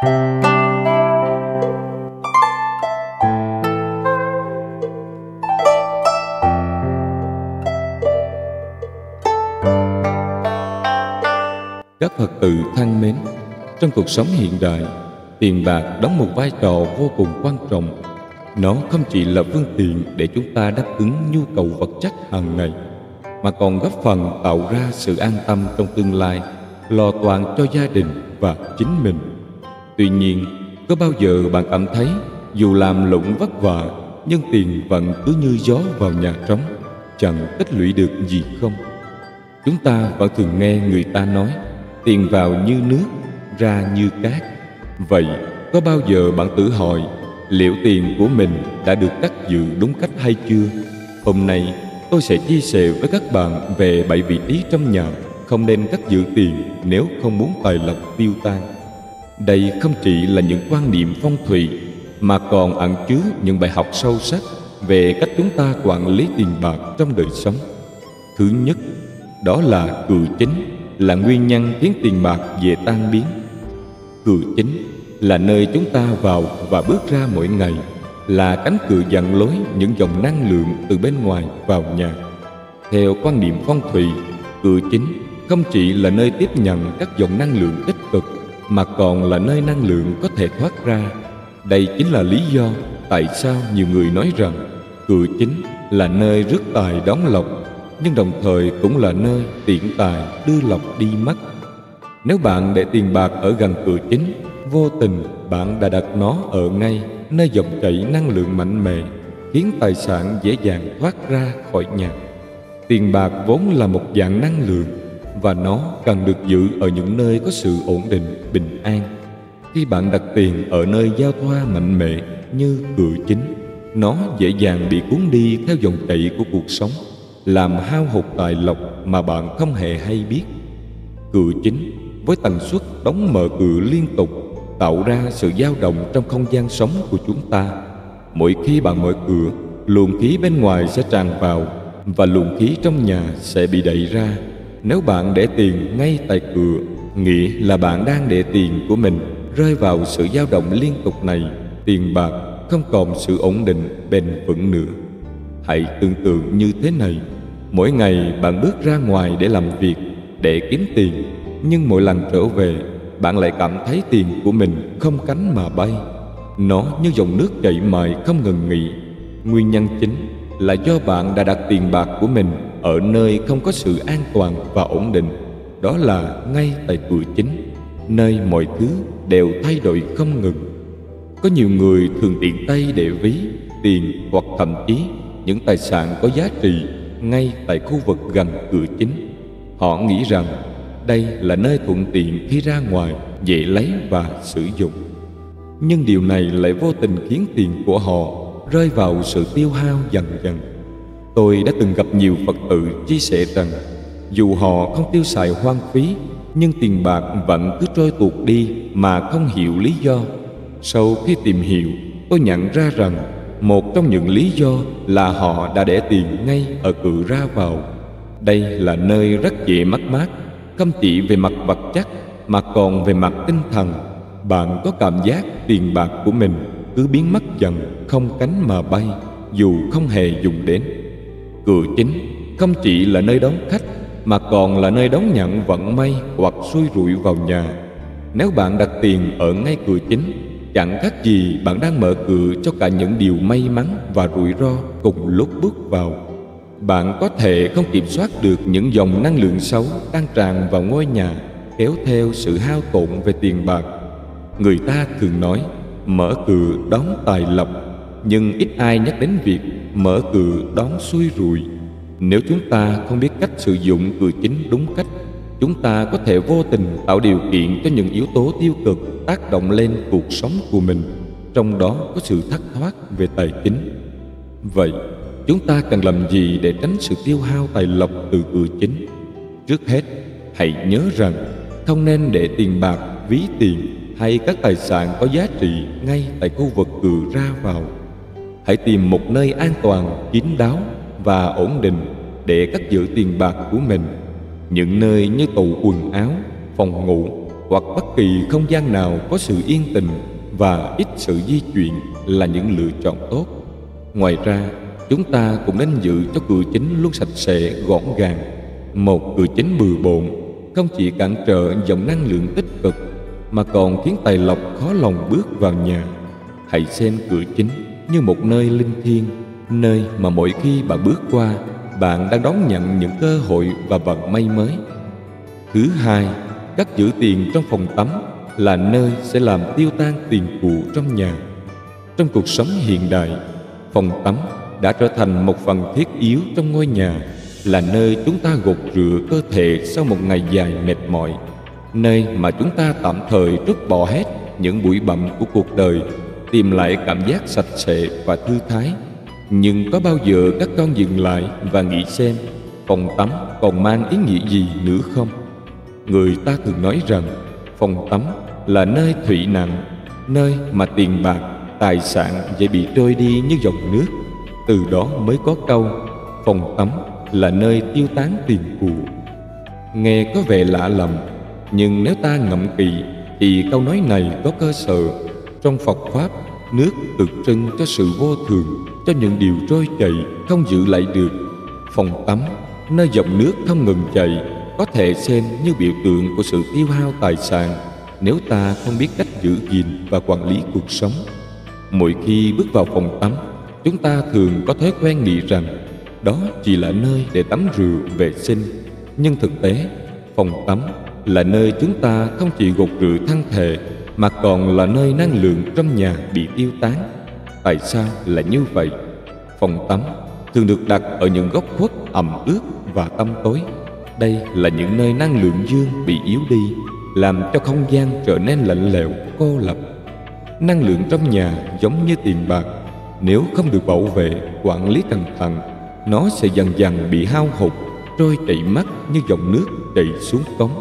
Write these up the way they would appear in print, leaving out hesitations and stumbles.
Các Phật tử thân mến, trong cuộc sống hiện đại, tiền bạc đóng một vai trò vô cùng quan trọng. Nó không chỉ là phương tiện để chúng ta đáp ứng nhu cầu vật chất hàng ngày, mà còn góp phần tạo ra sự an tâm trong tương lai, lo toan cho gia đình và chính mình. Tuy nhiên, có bao giờ bạn cảm thấy dù làm lụng vất vả, nhưng tiền vẫn cứ như gió vào nhà trống, chẳng tích lũy được gì không? Chúng ta vẫn thường nghe người ta nói tiền vào như nước, ra như cát. Vậy có bao giờ bạn tự hỏi liệu tiền của mình đã được cất giữ đúng cách hay chưa? Hôm nay tôi sẽ chia sẻ với các bạn về 7 vị trí trong nhà không nên cất giữ tiền nếu không muốn tài lộc tiêu tan. Đây không chỉ là những quan niệm phong thủy mà còn ẩn chứa những bài học sâu sắc về cách chúng ta quản lý tiền bạc trong đời sống. Thứ nhất, đó là cửa chính, là nguyên nhân khiến tiền bạc dễ tan biến. Cửa chính là nơi chúng ta vào và bước ra mỗi ngày, là cánh cửa dẫn lối những dòng năng lượng từ bên ngoài vào nhà. Theo quan niệm phong thủy, cửa chính không chỉ là nơi tiếp nhận các dòng năng lượng tích cực, mà còn là nơi năng lượng có thể thoát ra. Đây chính là lý do tại sao nhiều người nói rằng cửa chính là nơi rước tài đón lộc, nhưng đồng thời cũng là nơi tiện tài đưa lộc đi mất. Nếu bạn để tiền bạc ở gần cửa chính, vô tình bạn đã đặt nó ở ngay nơi dòng chảy năng lượng mạnh mẽ, khiến tài sản dễ dàng thoát ra khỏi nhà. Tiền bạc vốn là một dạng năng lượng, và nó cần được giữ ở những nơi có sự ổn định, bình an. Khi bạn đặt tiền ở nơi giao thoa mạnh mẽ như cửa chính, nó dễ dàng bị cuốn đi theo dòng chảy của cuộc sống, làm hao hụt tài lộc mà bạn không hề hay biết. Cửa chính với tần suất đóng mở cửa liên tục tạo ra sự dao động trong không gian sống của chúng ta. Mỗi khi bạn mở cửa, luồng khí bên ngoài sẽ tràn vào và luồng khí trong nhà sẽ bị đẩy ra. Nếu bạn để tiền ngay tại cửa, nghĩa là bạn đang để tiền của mình rơi vào sự dao động liên tục này. Tiền bạc không còn sự ổn định, bền vững nữa. Hãy tưởng tượng như thế này: mỗi ngày bạn bước ra ngoài để làm việc, để kiếm tiền, nhưng mỗi lần trở về, bạn lại cảm thấy tiền của mình không cánh mà bay. Nó như dòng nước chảy mãi không ngừng nghỉ. Nguyên nhân chính là do bạn đã đặt tiền bạc của mình ở nơi không có sự an toàn và ổn định. Đó là ngay tại cửa chính, nơi mọi thứ đều thay đổi không ngừng. Có nhiều người thường tiện tay để ví tiền hoặc thậm chí những tài sản có giá trị ngay tại khu vực gần cửa chính. Họ nghĩ rằng đây là nơi thuận tiện khi ra ngoài, dễ lấy và sử dụng. Nhưng điều này lại vô tình khiến tiền của họ rơi vào sự tiêu hao dần dần. Tôi đã từng gặp nhiều Phật tử chia sẻ rằng dù họ không tiêu xài hoang phí, nhưng tiền bạc vẫn cứ trôi tuột đi mà không hiểu lý do. Sau khi tìm hiểu, tôi nhận ra rằng một trong những lý do là họ đã để tiền ngay ở cửa ra vào. Đây là nơi rất dễ mất mát, không chỉ về mặt vật chất mà còn về mặt tinh thần. Bạn có cảm giác tiền bạc của mình cứ biến mất dần, không cánh mà bay, dù không hề dùng đến. Cửa chính không chỉ là nơi đón khách, mà còn là nơi đón nhận vận may hoặc xui rủi vào nhà. Nếu bạn đặt tiền ở ngay cửa chính, chẳng khác gì bạn đang mở cửa cho cả những điều may mắn và rủi ro cùng lúc bước vào. Bạn có thể không kiểm soát được những dòng năng lượng xấu đang tràn vào ngôi nhà, kéo theo sự hao tổn về tiền bạc. Người ta thường nói mở cửa đón tài lộc, nhưng ít ai nhắc đến việc mở cửa đón xui rủi. Nếu chúng ta không biết cách sử dụng cửa chính đúng cách, chúng ta có thể vô tình tạo điều kiện cho những yếu tố tiêu cực tác động lên cuộc sống của mình, trong đó có sự thất thoát về tài chính. Vậy, chúng ta cần làm gì để tránh sự tiêu hao tài lộc từ cửa chính? Trước hết, hãy nhớ rằng không nên để tiền bạc, ví tiền hay các tài sản có giá trị ngay tại khu vực cửa ra vào. Hãy tìm một nơi an toàn, kín đáo và ổn định để cất giữ tiền bạc của mình. Những nơi như tủ quần áo, phòng ngủ hoặc bất kỳ không gian nào có sự yên tĩnh và ít sự di chuyển là những lựa chọn tốt. Ngoài ra, chúng ta cũng nên giữ cho cửa chính luôn sạch sẽ, gọn gàng. Một cửa chính bừa bộn không chỉ cản trở dòng năng lượng tích cực mà còn khiến tài lộc khó lòng bước vào nhà. Hãy xem cửa chính như một nơi linh thiêng, nơi mà mỗi khi bạn bước qua, bạn đang đón nhận những cơ hội và vận may mới. Thứ hai, cất giữ tiền trong phòng tắm là nơi sẽ làm tiêu tan tiền của trong nhà. Trong cuộc sống hiện đại, phòng tắm đã trở thành một phần thiết yếu trong ngôi nhà, là nơi chúng ta gột rửa cơ thể sau một ngày dài mệt mỏi, nơi mà chúng ta tạm thời trút bỏ hết những bụi bặm của cuộc đời, tìm lại cảm giác sạch sẽ và thư thái. Nhưng có bao giờ các con dừng lại và nghĩ xem phòng tắm còn mang ý nghĩa gì nữa không? Người ta thường nói rằng phòng tắm là nơi thủy nạn, nơi mà tiền bạc, tài sản dễ bị trôi đi như dòng nước. Từ đó mới có câu phòng tắm là nơi tiêu tán tiền của. Nghe có vẻ lạ lầm, nhưng nếu ta ngẫm kỹ thì câu nói này có cơ sở. Trong Phật Pháp, nước tượng trưng cho sự vô thường, cho những điều trôi chảy không giữ lại được. Phòng tắm, nơi dòng nước không ngừng chảy, có thể xem như biểu tượng của sự tiêu hao tài sản nếu ta không biết cách giữ gìn và quản lý cuộc sống. Mỗi khi bước vào phòng tắm, chúng ta thường có thói quen nghĩ rằng đó chỉ là nơi để tắm rửa, vệ sinh. Nhưng thực tế, phòng tắm là nơi chúng ta không chỉ gột rửa thân thể mà còn là nơi năng lượng trong nhà bị tiêu tán. Tại sao lại như vậy? Phòng tắm thường được đặt ở những góc khuất ẩm ướt và tăm tối. Đây là những nơi năng lượng dương bị yếu đi, làm cho không gian trở nên lạnh lẽo, cô lập. Năng lượng trong nhà giống như tiền bạc, nếu không được bảo vệ, quản lý cẩn thận, nó sẽ dần dần bị hao hụt, trôi chảy mất như dòng nước chảy xuống cống.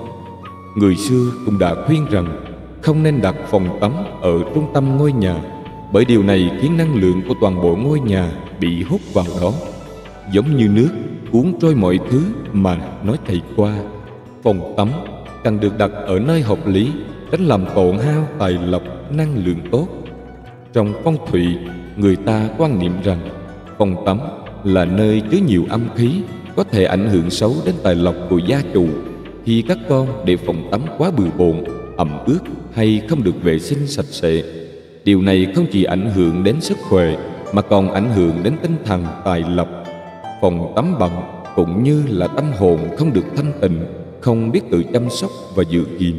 Người xưa cũng đã khuyên rằng không nên đặt phòng tắm ở trung tâm ngôi nhà, bởi điều này khiến năng lượng của toàn bộ ngôi nhà bị hút vào đó, giống như nước cuốn trôi mọi thứ mà nói thầy qua. Phòng tắm cần được đặt ở nơi hợp lý, tránh làm tổn hao tài lộc, năng lượng tốt. Trong phong thủy, người ta quan niệm rằng phòng tắm là nơi chứa nhiều âm khí, có thể ảnh hưởng xấu đến tài lộc của gia chủ. Khi các con để phòng tắm quá bừa bộn, ẩm ướt hay không được vệ sinh sạch sẽ, điều này không chỉ ảnh hưởng đến sức khỏe mà còn ảnh hưởng đến tinh thần, tài lộc. Phòng tắm bẩn cũng như là tâm hồn không được thanh tịnh, không biết tự chăm sóc và giữ gìn.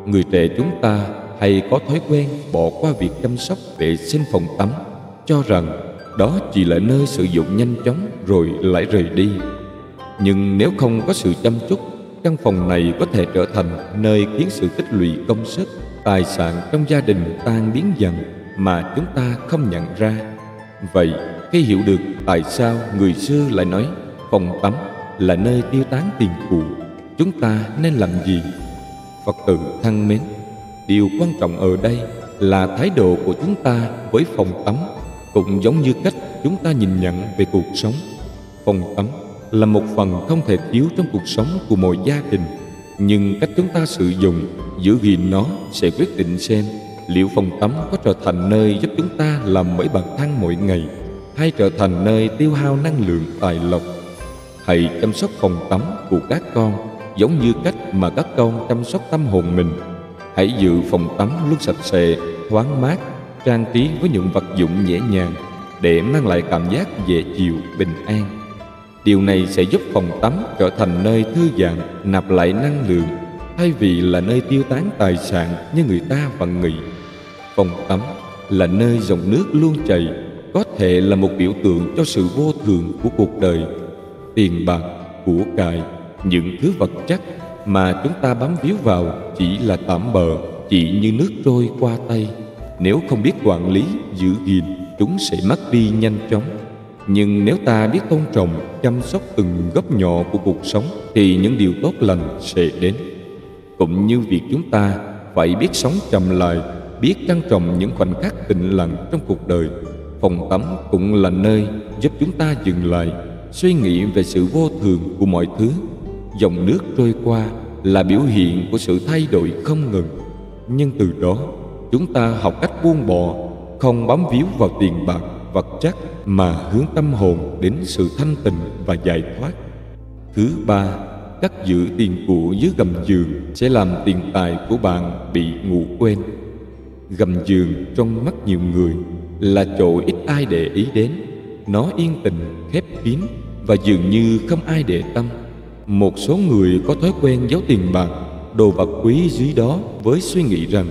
Người trẻ chúng ta hay có thói quen bỏ qua việc chăm sóc vệ sinh phòng tắm, cho rằng đó chỉ là nơi sử dụng nhanh chóng rồi lại rời đi. Nhưng nếu không có sự chăm chút, căn phòng này có thể trở thành nơi khiến sự tích lũy công sức, tài sản trong gia đình tan biến dần mà chúng ta không nhận ra. Vậy, khi hiểu được tại sao người xưa lại nói phòng tắm là nơi tiêu tán tiền của, chúng ta nên làm gì? Phật tử thân mến, điều quan trọng ở đây là thái độ của chúng ta với phòng tắm, cũng giống như cách chúng ta nhìn nhận về cuộc sống. Phòng tắm là một phần không thể thiếu trong cuộc sống của mỗi gia đình, nhưng cách chúng ta sử dụng, giữ gìn nó sẽ quyết định xem liệu phòng tắm có trở thành nơi giúp chúng ta làm mới bản thân mỗi ngày, hay trở thành nơi tiêu hao năng lượng, tài lộc. Hãy chăm sóc phòng tắm của các con giống như cách mà các con chăm sóc tâm hồn mình. Hãy giữ phòng tắm luôn sạch sẽ, thoáng mát, trang trí với những vật dụng nhẹ nhàng để mang lại cảm giác dễ chịu, bình an. Điều này sẽ giúp phòng tắm trở thành nơi thư giãn, nạp lại năng lượng, thay vì là nơi tiêu tán tài sản như người ta vẫn nghĩ. Phòng tắm là nơi dòng nước luôn chảy, có thể là một biểu tượng cho sự vô thường của cuộc đời. Tiền bạc, của cải, những thứ vật chất mà chúng ta bám víu vào chỉ là tạm bợ, chỉ như nước trôi qua tay. Nếu không biết quản lý, giữ gìn, chúng sẽ mất đi nhanh chóng. Nhưng nếu ta biết tôn trọng, chăm sóc từng góc nhỏ của cuộc sống thì những điều tốt lành sẽ đến. Cũng như việc chúng ta phải biết sống chậm lại, biết trân trọng những khoảnh khắc tĩnh lặng trong cuộc đời, phòng tắm cũng là nơi giúp chúng ta dừng lại, suy nghĩ về sự vô thường của mọi thứ. Dòng nước trôi qua, là biểu hiện của sự thay đổi không ngừng. Nhưng từ đó, chúng ta học cách buông bỏ, không bám víu vào tiền bạc, vật chất, mà hướng tâm hồn đến sự thanh tịnh và giải thoát. Thứ ba, cất giữ tiền của dưới gầm giường sẽ làm tiền tài của bạn bị ngủ quên. Gầm giường trong mắt nhiều người là chỗ ít ai để ý đến. Nó yên tĩnh, khép kín và dường như không ai để tâm. Một số người có thói quen giấu tiền bạc, đồ vật quý dưới đó với suy nghĩ rằng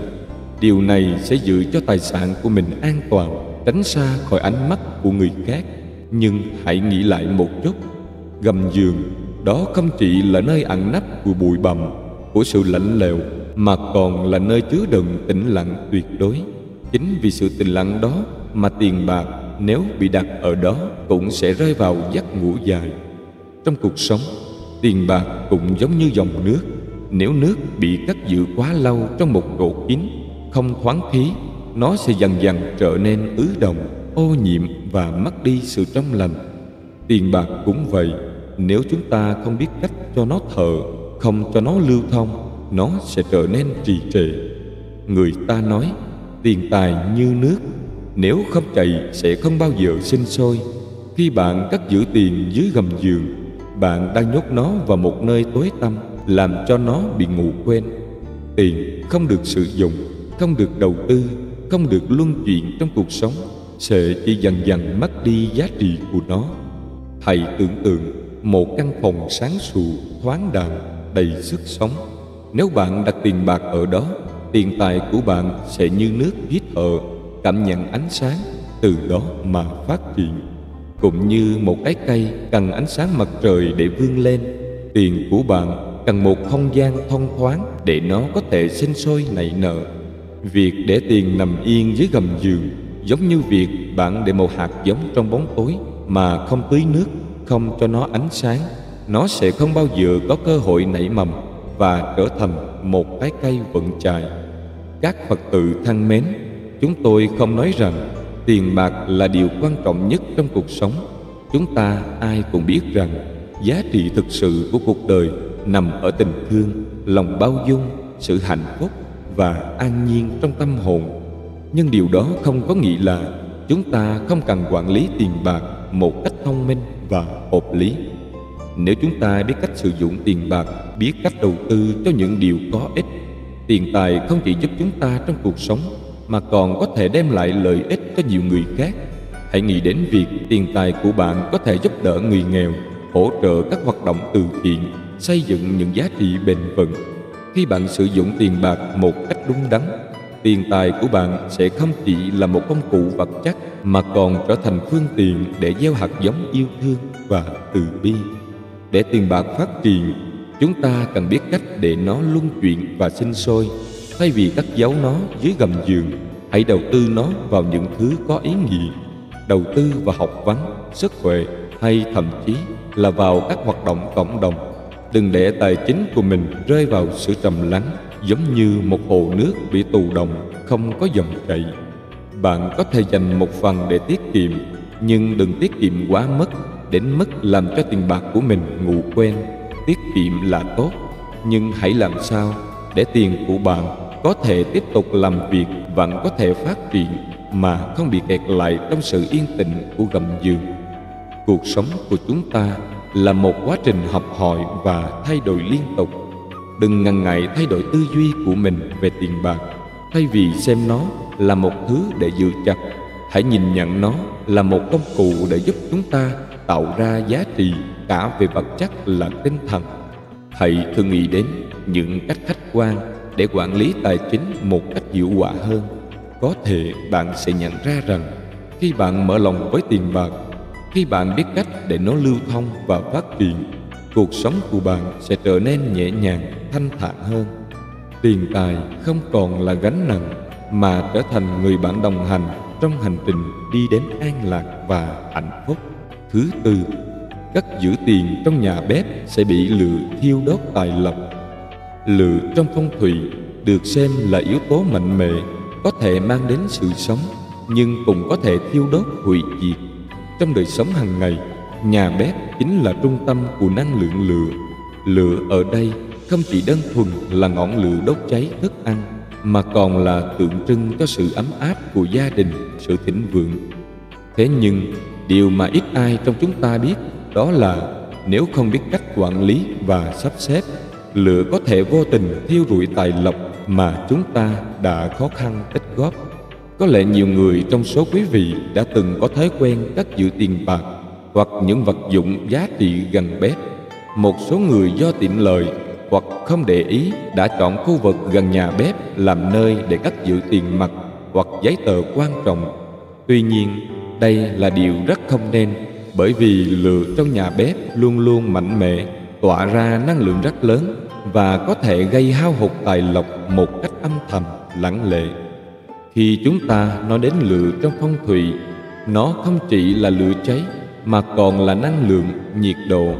điều này sẽ giữ cho tài sản của mình an toàn, tránh xa khỏi ánh mắt của người khác. Nhưng hãy nghĩ lại một chút, gầm giường đó không chỉ là nơi ẩn nấp của bụi bặm, của sự lạnh lẽo, mà còn là nơi chứa đựng tĩnh lặng tuyệt đối. Chính vì sự tĩnh lặng đó mà tiền bạc nếu bị đặt ở đó cũng sẽ rơi vào giấc ngủ dài. Trong cuộc sống, tiền bạc cũng giống như dòng nước. Nếu nước bị cất giữ quá lâu trong một chỗ kín, không thoáng khí, nó sẽ dần dần trở nên ứ đọng, ô nhiễm và mất đi sự trong lành. Tiền bạc cũng vậy, nếu chúng ta không biết cách cho nó thở, không cho nó lưu thông, nó sẽ trở nên trì trệ. Người ta nói, tiền tài như nước, nếu không chảy sẽ không bao giờ sinh sôi. Khi bạn cất giữ tiền dưới gầm giường, bạn đang nhốt nó vào một nơi tối tăm, làm cho nó bị ngủ quên. Tiền không được sử dụng, không được đầu tư, không được luân chuyển trong cuộc sống, sẽ chỉ dần dần mất đi giá trị của nó. Hãy tưởng tượng một căn phòng sáng sủa, thoáng đãng, đầy sức sống. Nếu bạn đặt tiền bạc ở đó, tiền tài của bạn sẽ như nước hít thở, cảm nhận ánh sáng, từ đó mà phát triển. Cũng như một cái cây cần ánh sáng mặt trời để vươn lên, tiền của bạn cần một không gian thông thoáng để nó có thể sinh sôi nảy nở. Việc để tiền nằm yên dưới gầm giường giống như việc bạn để một hạt giống trong bóng tối mà không tưới nước, không cho nó ánh sáng. Nó sẽ không bao giờ có cơ hội nảy mầm và trở thành một cái cây vững chãi. Các Phật tử thân mến, chúng tôi không nói rằng tiền bạc là điều quan trọng nhất trong cuộc sống. Chúng ta ai cũng biết rằng giá trị thực sự của cuộc đời nằm ở tình thương, lòng bao dung, sự hạnh phúc và an nhiên trong tâm hồn. Nhưng điều đó không có nghĩa là chúng ta không cần quản lý tiền bạc một cách thông minh và hợp lý. Nếu chúng ta biết cách sử dụng tiền bạc, biết cách đầu tư cho những điều có ích, tiền tài không chỉ giúp chúng ta trong cuộc sống mà còn có thể đem lại lợi ích cho nhiều người khác. Hãy nghĩ đến việc tiền tài của bạn có thể giúp đỡ người nghèo, hỗ trợ các hoạt động từ thiện, xây dựng những giá trị bền vững. Khi bạn sử dụng tiền bạc một cách đúng đắn, tiền tài của bạn sẽ không chỉ là một công cụ vật chất mà còn trở thành phương tiện để gieo hạt giống yêu thương và từ bi. Để tiền bạc phát triển, chúng ta cần biết cách để nó luân chuyển và sinh sôi. Thay vì cất giấu nó dưới gầm giường, hãy đầu tư nó vào những thứ có ý nghĩa. Đầu tư vào học vấn, sức khỏe hay thậm chí là vào các hoạt động cộng đồng. Đừng để tài chính của mình rơi vào sự trầm lắng, giống như một hồ nước bị tù đọng, không có dòng chảy. Bạn có thể dành một phần để tiết kiệm, nhưng đừng tiết kiệm quá mức, đến mức làm cho tiền bạc của mình ngủ quên. Tiết kiệm là tốt, nhưng hãy làm sao để tiền của bạn có thể tiếp tục làm việc, vẫn có thể phát triển mà không bị kẹt lại trong sự yên tĩnh của gầm giường. Cuộc sống của chúng ta là một quá trình học hỏi và thay đổi liên tục. Đừng ngần ngại thay đổi tư duy của mình về tiền bạc. Thay vì xem nó là một thứ để giữ chặt, hãy nhìn nhận nó là một công cụ để giúp chúng ta tạo ra giá trị cả về vật chất lẫn tinh thần. Hãy thử nghĩ đến những cách khách quan để quản lý tài chính một cách hiệu quả hơn. Có thể bạn sẽ nhận ra rằng khi bạn mở lòng với tiền bạc, khi bạn biết cách để nó lưu thông và phát triển, cuộc sống của bạn sẽ trở nên nhẹ nhàng, thanh thản hơn. Tiền tài không còn là gánh nặng mà trở thành người bạn đồng hành trong hành trình đi đến an lạc và hạnh phúc. Thứ tư, cất giữ tiền trong nhà bếp sẽ bị lửa thiêu đốt tài lộc. Lửa trong phong thủy được xem là yếu tố mạnh mẽ, có thể mang đến sự sống, nhưng cũng có thể thiêu đốt hủy diệt. Trong đời sống hàng ngày, nhà bếp chính là trung tâm của năng lượng lửa. Lửa ở đây không chỉ đơn thuần là ngọn lửa đốt cháy thức ăn, mà còn là tượng trưng cho sự ấm áp của gia đình, sự thịnh vượng. Thế nhưng, điều mà ít ai trong chúng ta biết đó là nếu không biết cách quản lý và sắp xếp, lửa có thể vô tình thiêu rụi tài lộc mà chúng ta đã khó khăn tích góp. Có lẽ nhiều người trong số quý vị đã từng có thói quen cất giữ tiền bạc hoặc những vật dụng giá trị gần bếp. Một số người do tiện lợi hoặc không để ý đã chọn khu vực gần nhà bếp làm nơi để cất giữ tiền mặt hoặc giấy tờ quan trọng. Tuy nhiên, đây là điều rất không nên, bởi vì lửa trong nhà bếp luôn luôn mạnh mẽ, tỏa ra năng lượng rất lớn và có thể gây hao hụt tài lộc một cách âm thầm, lặng lẽ. Khi chúng ta nói đến lửa trong phong thủy, nó không chỉ là lửa cháy mà còn là năng lượng, nhiệt độ.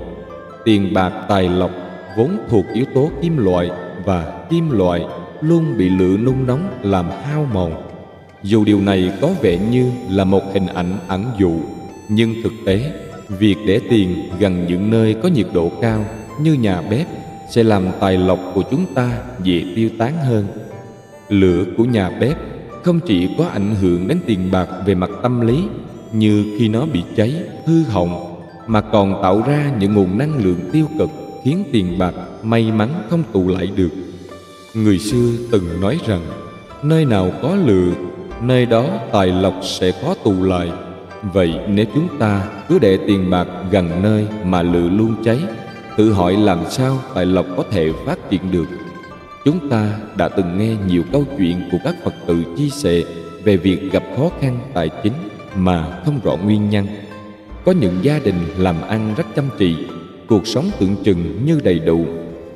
Tiền bạc tài lộc vốn thuộc yếu tố kim loại, và kim loại luôn bị lửa nung nóng làm hao mòn. Dù điều này có vẻ như là một hình ảnh ẩn dụ, nhưng thực tế, việc để tiền gần những nơi có nhiệt độ cao như nhà bếp sẽ làm tài lộc của chúng ta dễ tiêu tán hơn. Lửa của nhà bếp không chỉ có ảnh hưởng đến tiền bạc về mặt tâm lý như khi nó bị cháy, hư hỏng, mà còn tạo ra những nguồn năng lượng tiêu cực khiến tiền bạc may mắn không tụ lại được. Người xưa từng nói rằng, nơi nào có lửa, nơi đó tài lộc sẽ khó tụ lại. Vậy nếu chúng ta cứ để tiền bạc gần nơi mà lửa luôn cháy, tự hỏi làm sao tài lộc có thể phát triển được. Chúng ta đã từng nghe nhiều câu chuyện của các Phật tử chia sẻ về việc gặp khó khăn tài chính mà không rõ nguyên nhân. Có những gia đình làm ăn rất chăm chỉ, cuộc sống tưởng chừng như đầy đủ,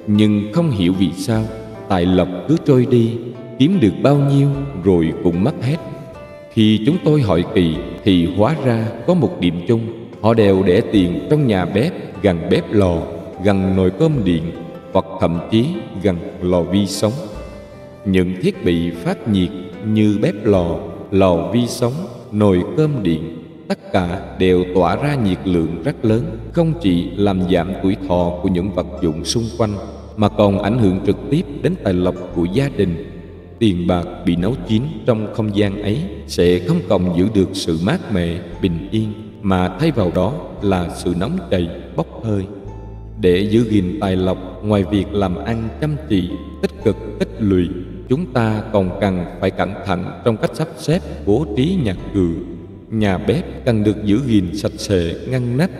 nhưng không hiểu vì sao tài lộc cứ trôi đi, kiếm được bao nhiêu rồi cũng mất hết. Khi chúng tôi hỏi kỳ thì hóa ra có một điểm chung, họ đều để tiền trong nhà bếp, gần bếp lò, gần nồi cơm điện, hoặc thậm chí gần lò vi sóng. Những thiết bị phát nhiệt như bếp lò, lò vi sóng, nồi cơm điện, tất cả đều tỏa ra nhiệt lượng rất lớn, không chỉ làm giảm tuổi thọ của những vật dụng xung quanh mà còn ảnh hưởng trực tiếp đến tài lộc của gia đình. Tiền bạc bị nấu chín trong không gian ấy sẽ không còn giữ được sự mát mẻ, bình yên, mà thay vào đó là sự nóng chảy, bốc hơi. Để giữ gìn tài lộc, ngoài việc làm ăn chăm chỉ, tích cực, tích lũy, chúng ta còn cần phải cẩn thận trong cách sắp xếp, bố trí nhà cửa. Nhà bếp cần được giữ gìn sạch sẽ, ngăn nắp,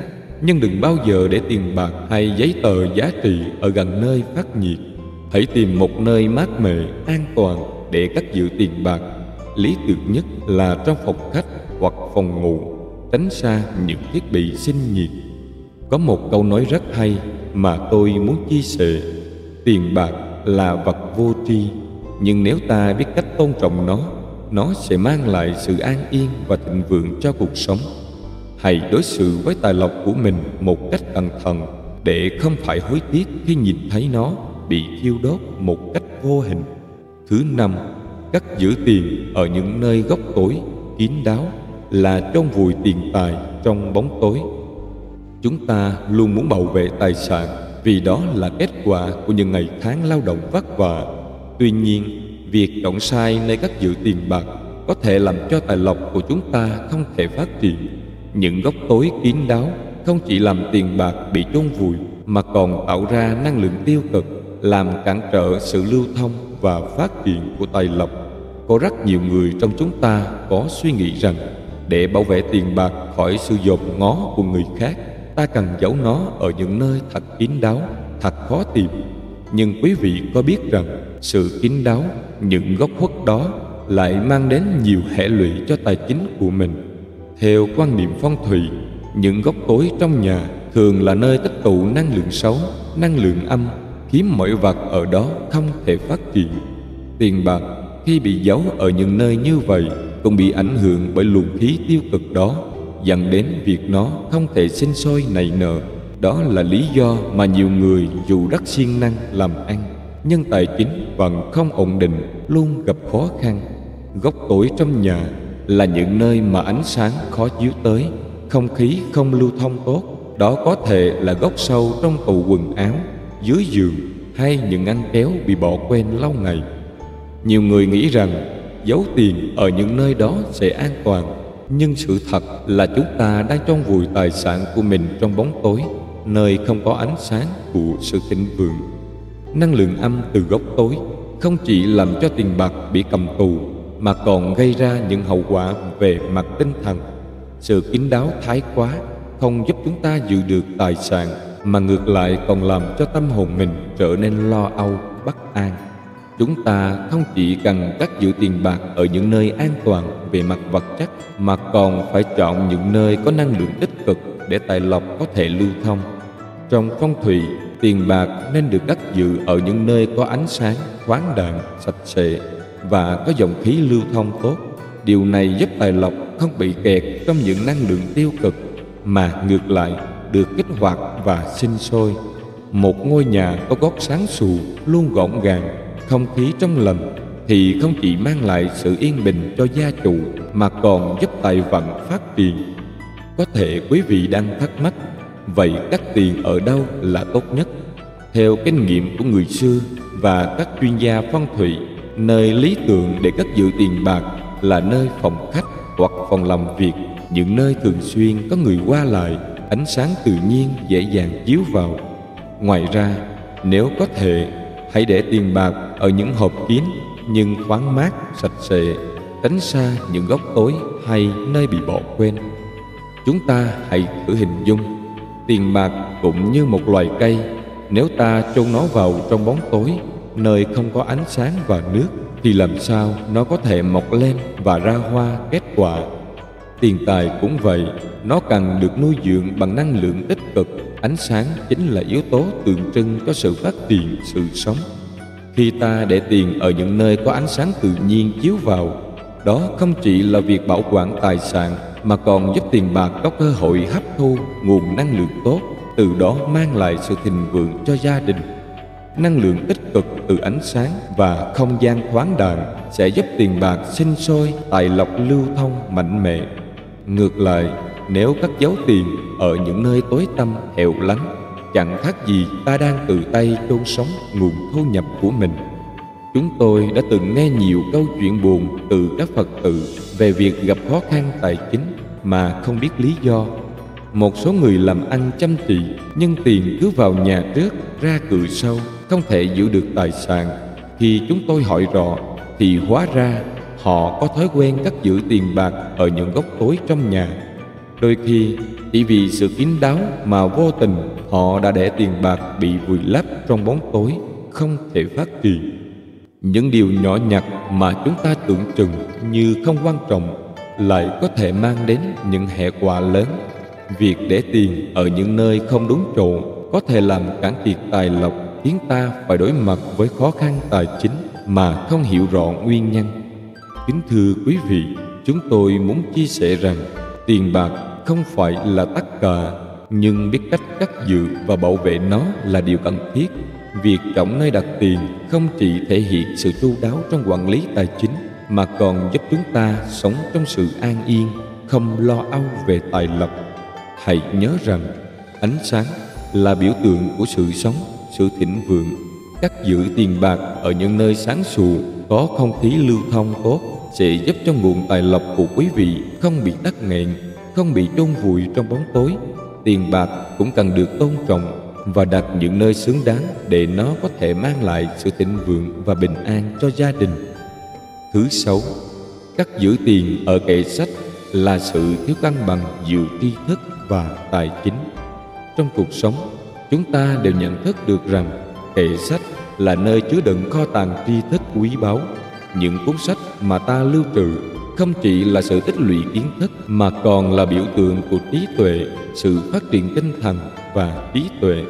nhưng đừng bao giờ để tiền bạc hay giấy tờ giá trị ở gần nơi phát nhiệt. Hãy tìm một nơi mát mẻ, an toàn để cất giữ tiền bạc. Lý tưởng nhất là trong phòng khách hoặc phòng ngủ, tránh xa những thiết bị sinh nhiệt. Có một câu nói rất hay mà tôi muốn chia sẻ: tiền bạc là vật vô tri, nhưng nếu ta biết cách tôn trọng nó sẽ mang lại sự an yên và thịnh vượng cho cuộc sống. Hãy đối xử với tài lộc của mình một cách cẩn thận, để không phải hối tiếc khi nhìn thấy nó bị thiêu đốt một cách vô hình. Thứ năm, cất giữ tiền ở những nơi góc tối, kín đáo, là chôn vùi tiền tài trong bóng tối. Chúng ta luôn muốn bảo vệ tài sản vì đó là kết quả của những ngày tháng lao động vất vả. Tuy nhiên, việc chọn sai nơi cất giữ tiền bạc có thể làm cho tài lộc của chúng ta không thể phát triển. Những góc tối kín đáo không chỉ làm tiền bạc bị chôn vùi mà còn tạo ra năng lượng tiêu cực, làm cản trở sự lưu thông và phát triển của tài lộc. Có rất nhiều người trong chúng ta có suy nghĩ rằng để bảo vệ tiền bạc khỏi sự dòm ngó của người khác, ta cần giấu nó ở những nơi thật kín đáo, thật khó tìm. Nhưng quý vị có biết rằng sự kín đáo, những góc khuất đó lại mang đến nhiều hệ lụy cho tài chính của mình. Theo quan niệm phong thủy, những góc tối trong nhà thường là nơi tích tụ năng lượng xấu, năng lượng âm, khiến mọi vật ở đó không thể phát triển. Tiền bạc khi bị giấu ở những nơi như vậy cũng bị ảnh hưởng bởi luồng khí tiêu cực đó, dẫn đến việc nó không thể sinh sôi nảy nở. Đó là lý do mà nhiều người dù rất siêng năng làm ăn, nhưng tài chính vẫn không ổn định, luôn gặp khó khăn. Góc tối trong nhà là những nơi mà ánh sáng khó chiếu tới, không khí không lưu thông tốt. Đó có thể là góc sâu trong tủ quần áo, dưới giường, hay những ngăn kéo bị bỏ quên lâu ngày. Nhiều người nghĩ rằng giấu tiền ở những nơi đó sẽ an toàn, nhưng sự thật là chúng ta đang chôn vùi tài sản của mình trong bóng tối, nơi không có ánh sáng của sự thịnh vượng. Năng lượng âm từ góc tối không chỉ làm cho tiền bạc bị cầm tù, mà còn gây ra những hậu quả về mặt tinh thần. Sự kín đáo thái quá không giúp chúng ta giữ được tài sản, mà ngược lại còn làm cho tâm hồn mình trở nên lo âu, bất an. Chúng ta không chỉ cần cất giữ tiền bạc ở những nơi an toàn về mặt vật chất, mà còn phải chọn những nơi có năng lượng tích cực để tài lộc có thể lưu thông. Trong phong thủy, tiền bạc nên được cất giữ ở những nơi có ánh sáng, khoáng đạt, sạch sẽ và có dòng khí lưu thông tốt. Điều này giúp tài lộc không bị kẹt trong những năng lượng tiêu cực, mà ngược lại được kích hoạt và sinh sôi. Một ngôi nhà có góc sáng sủa, luôn gọn gàng, không khí trong lành thì không chỉ mang lại sự yên bình cho gia chủ, mà còn giúp tài vận phát triển. Có thể quý vị đang thắc mắc, vậy cất tiền ở đâu là tốt nhất? Theo kinh nghiệm của người xưa và các chuyên gia phong thủy, nơi lý tưởng để cất giữ tiền bạc là nơi phòng khách hoặc phòng làm việc, những nơi thường xuyên có người qua lại, ánh sáng tự nhiên dễ dàng chiếu vào. Ngoài ra, nếu có thể, hãy để tiền bạc ở những hộp kín nhưng thoáng mát, sạch sẽ, tránh xa những góc tối hay nơi bị bỏ quên. Chúng ta hãy thử hình dung tiền bạc cũng như một loài cây. Nếu ta chôn nó vào trong bóng tối, nơi không có ánh sáng và nước, thì làm sao nó có thể mọc lên và ra hoa kết quả? Tiền tài cũng vậy, nó cần được nuôi dưỡng bằng năng lượng tích cực. Ánh sáng chính là yếu tố tượng trưng cho sự phát triển sự sống. Khi ta để tiền ở những nơi có ánh sáng tự nhiên chiếu vào, đó không chỉ là việc bảo quản tài sản, mà còn giúp tiền bạc có cơ hội hấp thu nguồn năng lượng tốt, từ đó mang lại sự thịnh vượng cho gia đình. Năng lượng tích cực từ ánh sáng và không gian thoáng đãng sẽ giúp tiền bạc sinh sôi, tài lộc lưu thông mạnh mẽ. Ngược lại, nếu cất giấu tiền ở những nơi tối tăm hẻo lánh, chẳng khác gì ta đang tự tay chôn sống nguồn thu nhập của mình. Chúng tôi đã từng nghe nhiều câu chuyện buồn từ các Phật tử về việc gặp khó khăn tài chính mà không biết lý do. Một số người làm ăn chăm chỉ, nhưng tiền cứ vào nhà trước, ra cửa sau, không thể giữ được tài sản. Khi chúng tôi hỏi rõ, thì hóa ra họ có thói quen cất giữ tiền bạc ở những góc tối trong nhà. Đôi khi, chỉ vì sự kín đáo mà vô tình họ đã để tiền bạc bị vùi lấp trong bóng tối, không thể phát triển. Những điều nhỏ nhặt mà chúng ta tưởng chừng như không quan trọng lại có thể mang đến những hệ quả lớn. Việc để tiền ở những nơi không đúng chỗ có thể làm cạn kiệt tài lộc, khiến ta phải đối mặt với khó khăn tài chính mà không hiểu rõ nguyên nhân. Kính thưa quý vị, chúng tôi muốn chia sẻ rằng tiền bạc không phải là tất cả, nhưng biết cách cất giữ và bảo vệ nó là điều cần thiết. Việc chọn nơi đặt tiền không chỉ thể hiện sự chu đáo trong quản lý tài chính, mà còn giúp chúng ta sống trong sự an yên, không lo âu về tài lộc. Hãy nhớ rằng ánh sáng là biểu tượng của sự sống, sự thịnh vượng. Cất giữ tiền bạc ở những nơi sáng sủa, có không khí lưu thông tốt sẽ giúp cho nguồn tài lộc của quý vị không bị tắc nghẽn, không bị chôn vùi trong bóng tối. Tiền bạc cũng cần được tôn trọng và đặt những nơi xứng đáng để nó có thể mang lại sự thịnh vượng và bình an cho gia đình. Thứ 6, cất giữ tiền ở kệ sách là sự thiếu cân bằng giữa tri thức và tài chính. Trong cuộc sống, chúng ta đều nhận thức được rằng kệ sách là nơi chứa đựng kho tàng tri thức quý báu. Những cuốn sách mà ta lưu trữ không chỉ là sự tích lũy kiến thức, mà còn là biểu tượng của trí tuệ, sự phát triển tinh thần và trí tuệ.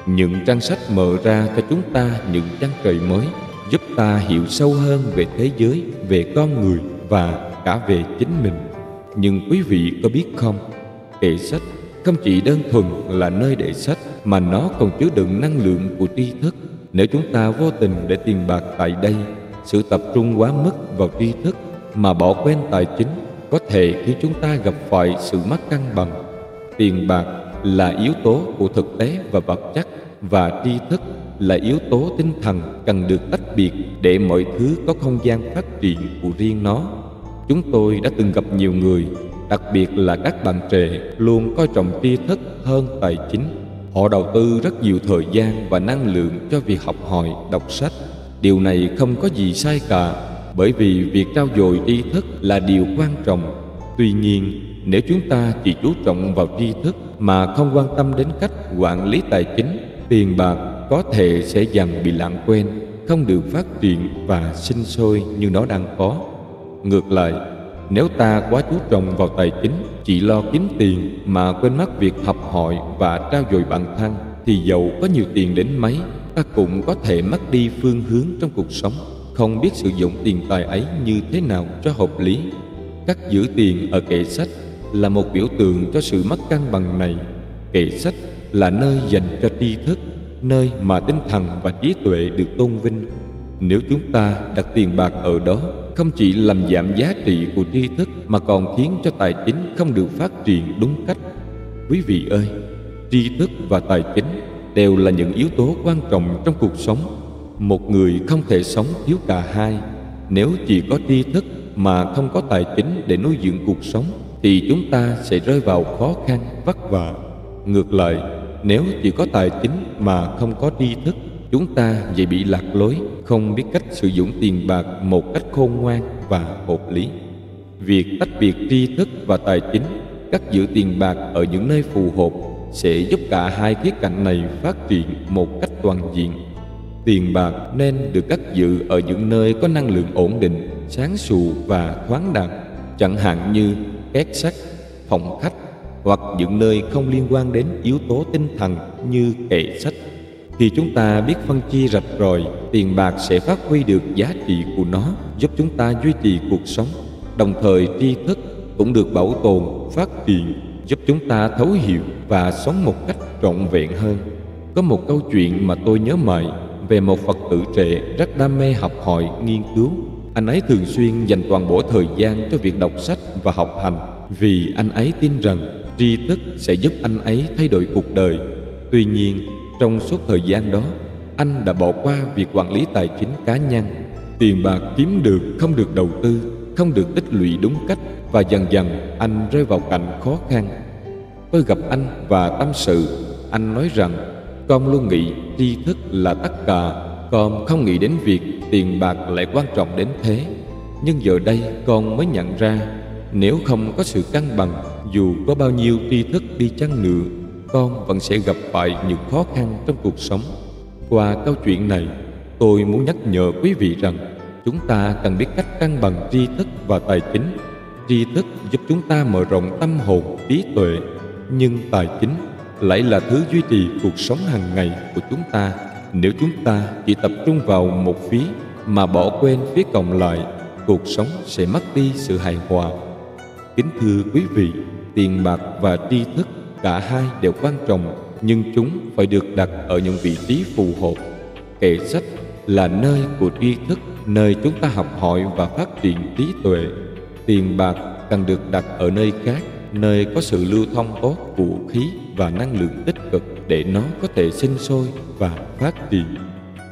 Những trang sách mở ra cho chúng ta những chân trời mới, giúp ta hiểu sâu hơn về thế giới, về con người và cả về chính mình. Nhưng quý vị có biết không, kệ sách không chỉ đơn thuần là nơi để sách, mà nó còn chứa đựng năng lượng của tri thức. Nếu chúng ta vô tình để tiền bạc tại đây, sự tập trung quá mức vào tri thức mà bỏ quên tài chính có thể khiến chúng ta gặp phải sự mất cân bằng. Tiền bạc là yếu tố của thực tế và vật chất, và tri thức là yếu tố tinh thần cần được tách biệt để mọi thứ có không gian phát triển của riêng nó. Chúng tôi đã từng gặp nhiều người, đặc biệt là các bạn trẻ, luôn coi trọng tri thức hơn tài chính. Họ đầu tư rất nhiều thời gian và năng lượng cho việc học hỏi, đọc sách. Điều này không có gì sai cả, bởi vì việc trau dồi tri thức là điều quan trọng. Tuy nhiên, nếu chúng ta chỉ chú trọng vào tri thức mà không quan tâm đến cách quản lý tài chính, tiền bạc có thể sẽ dần bị lãng quên, không được phát triển và sinh sôi như nó đang có. Ngược lại, nếu ta quá chú trọng vào tài chính, chỉ lo kiếm tiền mà quên mất việc học hỏi và trau dồi bản thân, thì dầu có nhiều tiền đến mấy, ta cũng có thể mất đi phương hướng trong cuộc sống, không biết sử dụng tiền tài ấy như thế nào cho hợp lý. Cất giữ tiền ở kệ sách là một biểu tượng cho sự mất cân bằng này. Kệ sách là nơi dành cho tri thức, nơi mà tinh thần và trí tuệ được tôn vinh. Nếu chúng ta đặt tiền bạc ở đó, không chỉ làm giảm giá trị của tri thức mà còn khiến cho tài chính không được phát triển đúng cách. Quý vị ơi, tri thức và tài chính đều là những yếu tố quan trọng trong cuộc sống. Một người không thể sống thiếu cả hai. Nếu chỉ có tri thức mà không có tài chính để nuôi dưỡng cuộc sống, thì chúng ta sẽ rơi vào khó khăn, vất vả. Ngược lại, nếu chỉ có tài chính mà không có tri thức, chúng ta dễ bị lạc lối, không biết cách sử dụng tiền bạc một cách khôn ngoan và hợp lý. Việc tách biệt tri thức và tài chính, cất giữ tiền bạc ở những nơi phù hợp sẽ giúp cả hai khía cạnh này phát triển một cách toàn diện. Tiền bạc nên được cất giữ ở những nơi có năng lượng ổn định, sáng sủa và thoáng đạt, chẳng hạn như két sắt, phòng khách, hoặc những nơi không liên quan đến yếu tố tinh thần như kệ sách. Khi chúng ta biết phân chia rạch ròi, tiền bạc sẽ phát huy được giá trị của nó, giúp chúng ta duy trì cuộc sống. Đồng thời tri thức cũng được bảo tồn, phát triển, giúp chúng ta thấu hiểu và sống một cách trọn vẹn hơn. Có một câu chuyện mà tôi nhớ mãi về một Phật tử trẻ rất đam mê học hỏi, nghiên cứu. Anh ấy thường xuyên dành toàn bộ thời gian cho việc đọc sách và học hành, vì anh ấy tin rằng tri thức sẽ giúp anh ấy thay đổi cuộc đời. Tuy nhiên, trong suốt thời gian đó, anh đã bỏ qua việc quản lý tài chính cá nhân. Tiền bạc kiếm được không được đầu tư, không được tích lũy đúng cách, và dần dần anh rơi vào cảnh khó khăn. Tôi gặp anh và tâm sự. Anh nói rằng con luôn nghĩ tri thức là tất cả, con không nghĩ đến việc tiền bạc lại quan trọng đến thế. Nhưng giờ đây con mới nhận ra, nếu không có sự cân bằng, dù có bao nhiêu tri thức đi chăng nữa, con vẫn sẽ gặp phải những khó khăn trong cuộc sống. Qua câu chuyện này, tôi muốn nhắc nhở quý vị rằng chúng ta cần biết cách cân bằng tri thức và tài chính. Tri thức giúp chúng ta mở rộng tâm hồn, trí tuệ, nhưng tài chính lại là thứ duy trì cuộc sống hàng ngày của chúng ta. Nếu chúng ta chỉ tập trung vào một phía mà bỏ quên phía còn lại, cuộc sống sẽ mất đi sự hài hòa. Kính thưa quý vị, tiền bạc và tri thức cả hai đều quan trọng, nhưng chúng phải được đặt ở những vị trí phù hợp. Kệ sách là nơi của tri thức, nơi chúng ta học hỏi và phát triển trí tuệ. Tiền bạc cần được đặt ở nơi khác, nơi có sự lưu thông tốt của khí và năng lượng tích cực để nó có thể sinh sôi và phát triển.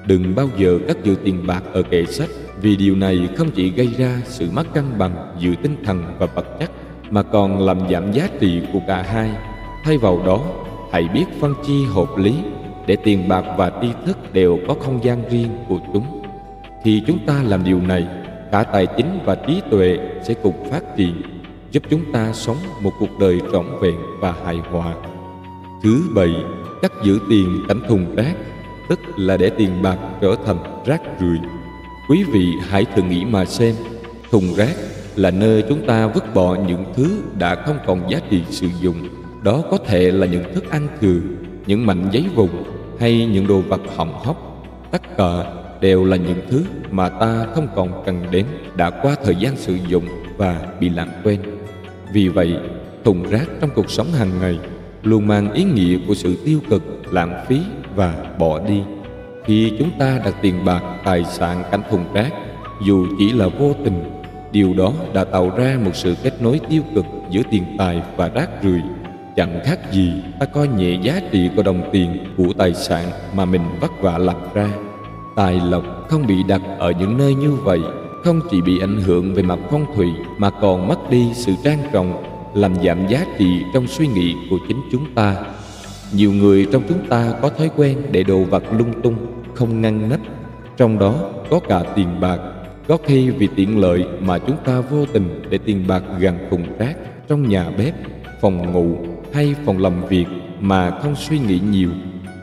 Đừng bao giờ cất giữ tiền bạc ở kệ sách, vì điều này không chỉ gây ra sự mất cân bằng giữa tinh thần và vật chất, mà còn làm giảm giá trị của cả hai. Thay vào đó, hãy biết phân chia hợp lý để tiền bạc và tri thức đều có không gian riêng của chúng. Khi chúng ta làm điều này, cả tài chính và trí tuệ sẽ cùng phát triển, giúp chúng ta sống một cuộc đời trọn vẹn và hài hòa. Thứ bảy, cất giữ tiền cảnh thùng rác, tức là để tiền bạc trở thành rác rưởi. Quý vị hãy thử nghĩ mà xem, thùng rác là nơi chúng ta vứt bỏ những thứ đã không còn giá trị sử dụng. Đó có thể là những thức ăn thừa, những mảnh giấy vụn hay những đồ vật hỏng hóc. Tất cả đều là những thứ mà ta không còn cần đến, đã qua thời gian sử dụng và bị lãng quên. Vì vậy, thùng rác trong cuộc sống hàng ngày luôn mang ý nghĩa của sự tiêu cực, lãng phí và bỏ đi. Khi chúng ta đặt tiền bạc, tài sản cảnh thùng rác, dù chỉ là vô tình, điều đó đã tạo ra một sự kết nối tiêu cực giữa tiền tài và rác rưởi. Chẳng khác gì ta coi nhẹ giá trị của đồng tiền, của tài sản mà mình vất vả làm ra. Tài lộc không bị đặt ở những nơi như vậy không chỉ bị ảnh hưởng về mặt phong thủy mà còn mất đi sự trang trọng, làm giảm giá trị trong suy nghĩ của chính chúng ta. Nhiều người trong chúng ta có thói quen để đồ vật lung tung, không ngăn nắp, trong đó có cả tiền bạc. Có khi vì tiện lợi mà chúng ta vô tình để tiền bạc gần thùng rác trong nhà bếp, phòng ngủ hay phòng làm việc mà không suy nghĩ nhiều.